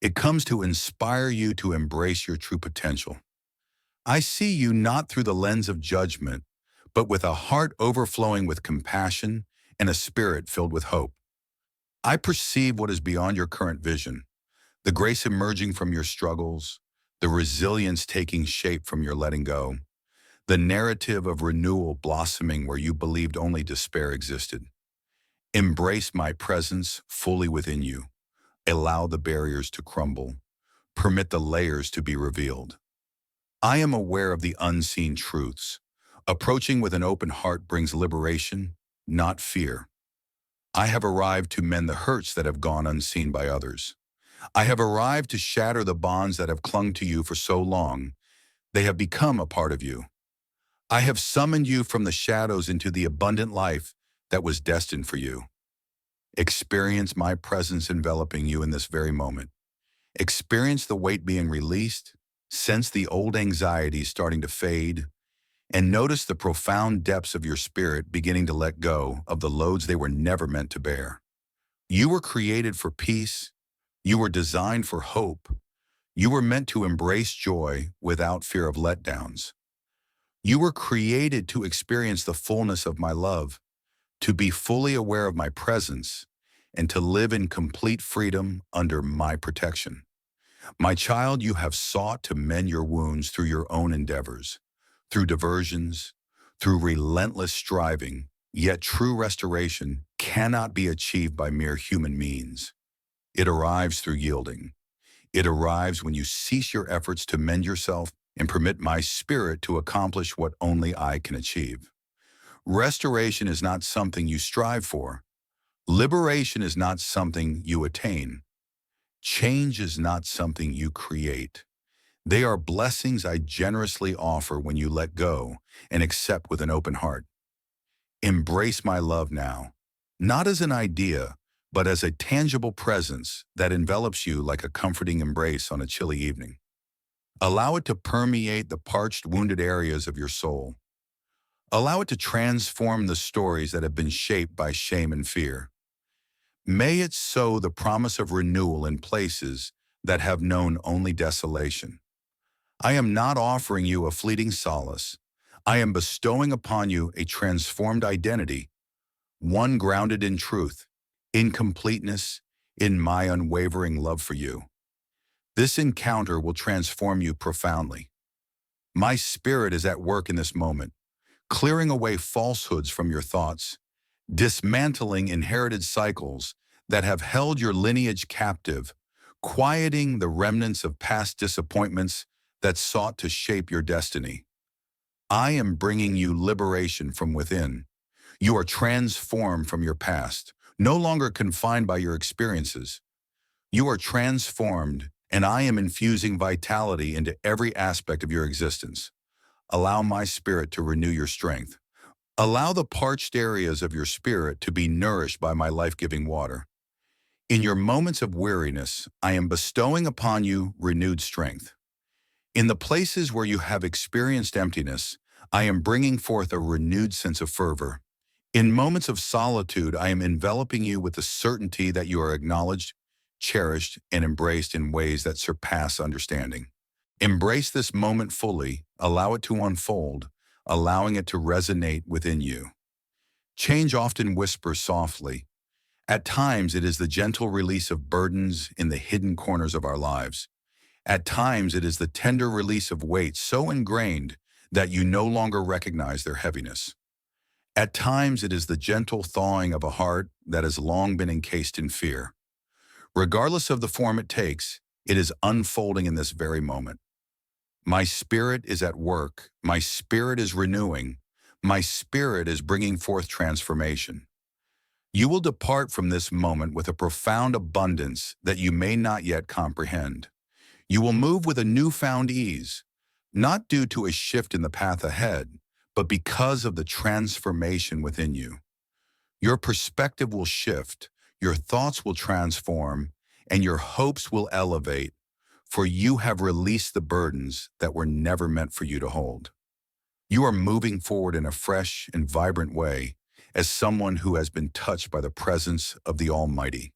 A: It comes to inspire you to embrace your true potential. I see you not through the lens of judgment, but with a heart overflowing with compassion and a spirit filled with hope. I perceive what is beyond your current vision, the grace emerging from your struggles, the resilience taking shape from your letting go, the narrative of renewal blossoming where you believed only despair existed. Embrace my presence fully within you. Allow the barriers to crumble. Permit the layers to be revealed. I am aware of the unseen truths. Approaching with an open heart brings liberation, not fear. I have arrived to mend the hurts that have gone unseen by others. I have arrived to shatter the bonds that have clung to you for so long. They have become a part of you. I have summoned you from the shadows into the abundant life that was destined for you. Experience my presence enveloping you in this very moment. Experience the weight being released, sense the old anxieties starting to fade, and notice the profound depths of your spirit beginning to let go of the loads they were never meant to bear. You were created for peace. You were designed for hope. You were meant to embrace joy without fear of letdowns. You were created to experience the fullness of my love, to be fully aware of my presence, and to live in complete freedom under my protection. My child, you have sought to mend your wounds through your own endeavors, through diversions, through relentless striving, yet true restoration cannot be achieved by mere human means. It arrives through yielding. It arrives when you cease your efforts to mend yourself and permit my spirit to accomplish what only I can achieve. Restoration is not something you strive for. Liberation is not something you attain. Change is not something you create. They are blessings I generously offer when you let go and accept with an open heart. Embrace my love now, not as an idea, but as a tangible presence that envelops you like a comforting embrace on a chilly evening. Allow it to permeate the parched, wounded areas of your soul. Allow it to transform the stories that have been shaped by shame and fear. May it sow the promise of renewal in places that have known only desolation. I am not offering you a fleeting solace. I am bestowing upon you a transformed identity, one grounded in truth, in completeness, in my unwavering love for you. This encounter will transform you profoundly. My spirit is at work in this moment, clearing away falsehoods from your thoughts, dismantling inherited cycles that have held your lineage captive, quieting the remnants of past disappointments that sought to shape your destiny. I am bringing you liberation from within. You are transformed from your past, no longer confined by your experiences. You are transformed and I am infusing vitality into every aspect of your existence. Allow my spirit to renew your strength. Allow the parched areas of your spirit to be nourished by my life-giving water. In your moments of weariness, I am bestowing upon you renewed strength. In the places where you have experienced emptiness, I am bringing forth a renewed sense of fervor. In moments of solitude, I am enveloping you with the certainty that you are acknowledged, cherished, and embraced in ways that surpass understanding. Embrace this moment fully, allow it to unfold, allowing it to resonate within you. Change often whispers softly. At times, it is the gentle release of burdens in the hidden corners of our lives. At times, it is the tender release of weight so ingrained that you no longer recognize their heaviness. At times, it is the gentle thawing of a heart that has long been encased in fear. Regardless of the form it takes, it is unfolding in this very moment. My spirit is at work. My spirit is renewing. My spirit is bringing forth transformation. You will depart from this moment with a profound abundance that you may not yet comprehend. You will move with a newfound ease, not due to a shift in the path ahead, but because of the transformation within you. Your perspective will shift, your thoughts will transform, and your hopes will elevate, for you have released the burdens that were never meant for you to hold. You are moving forward in a fresh and vibrant way as someone who has been touched by the presence of the Almighty.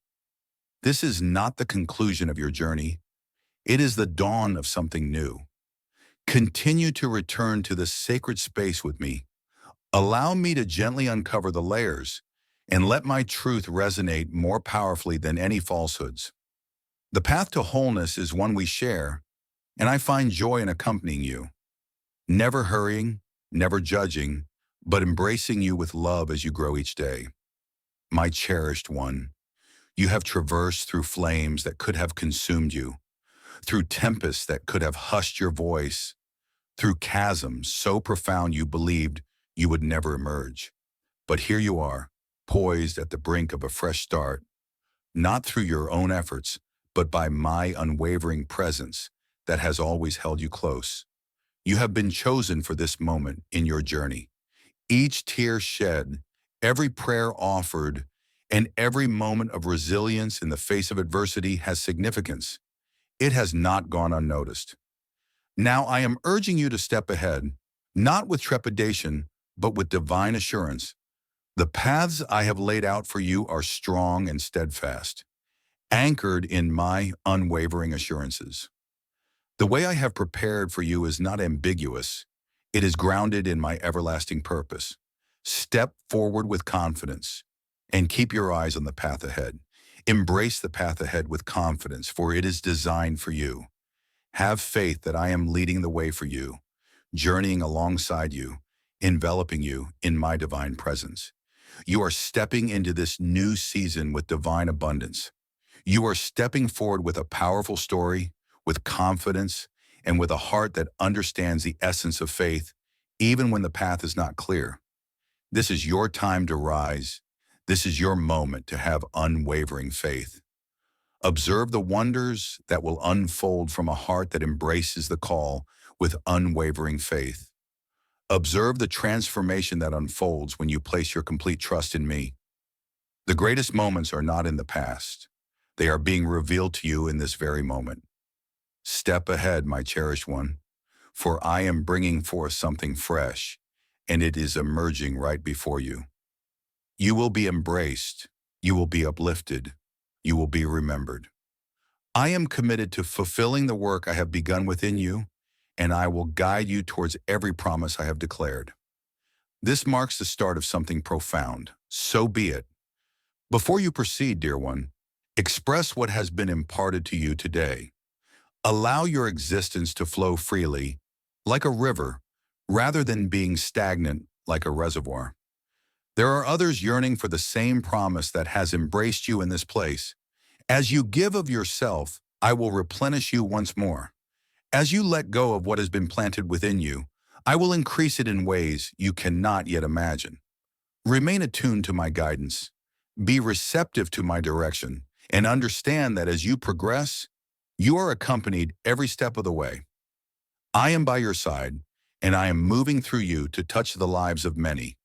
A: This is not the conclusion of your journey. It is the dawn of something new. Continue to return to this sacred space with me. Allow me to gently uncover the layers and let my truth resonate more powerfully than any falsehoods. The path to wholeness is one we share, and I find joy in accompanying you. Never hurrying, never judging, but embracing you with love as you grow each day. My cherished one, you have traversed through flames that could have consumed you, through tempests that could have hushed your voice, through chasms so profound you believed you would never emerge. But here you are, poised at the brink of a fresh start, not through your own efforts, but by my unwavering presence that has always held you close. You have been chosen for this moment in your journey. Each tear shed, every prayer offered, and every moment of resilience in the face of adversity has significance. It has not gone unnoticed. Now I am urging you to step ahead, not with trepidation, but with divine assurance. The paths I have laid out for you are strong and steadfast, anchored in my unwavering assurances. The way I have prepared for you is not ambiguous. It is grounded in my everlasting purpose. Step forward with confidence and keep your eyes on the path ahead. Embrace the path ahead with confidence, for it is designed for you. Have faith that I am leading the way for you, journeying alongside you, enveloping you in my divine presence. You are stepping into this new season with divine abundance. You are stepping forward with a powerful story, with confidence, and with a heart that understands the essence of faith, even when the path is not clear. This is your time to rise. This is your moment to have unwavering faith. Observe the wonders that will unfold from a heart that embraces the call with unwavering faith. Observe the transformation that unfolds when you place your complete trust in me. The greatest moments are not in the past. They are being revealed to you in this very moment. Step ahead, my cherished one, for I am bringing forth something fresh, and it is emerging right before you. You will be embraced. You will be uplifted. You will be remembered. I am committed to fulfilling the work I have begun within you, and I will guide you towards every promise I have declared. This marks the start of something profound. So be it. Before you proceed, dear one, express what has been imparted to you today. Allow your existence to flow freely, like a river, rather than being stagnant like a reservoir. There are others yearning for the same promise that has embraced you in this place. As you give of yourself, I will replenish you once more. As you let go of what has been planted within you, I will increase it in ways you cannot yet imagine. Remain attuned to my guidance. Be receptive to my direction, and understand that as you progress, You are accompanied every step of the way. I am by your side, and I am moving through you to touch the lives of many.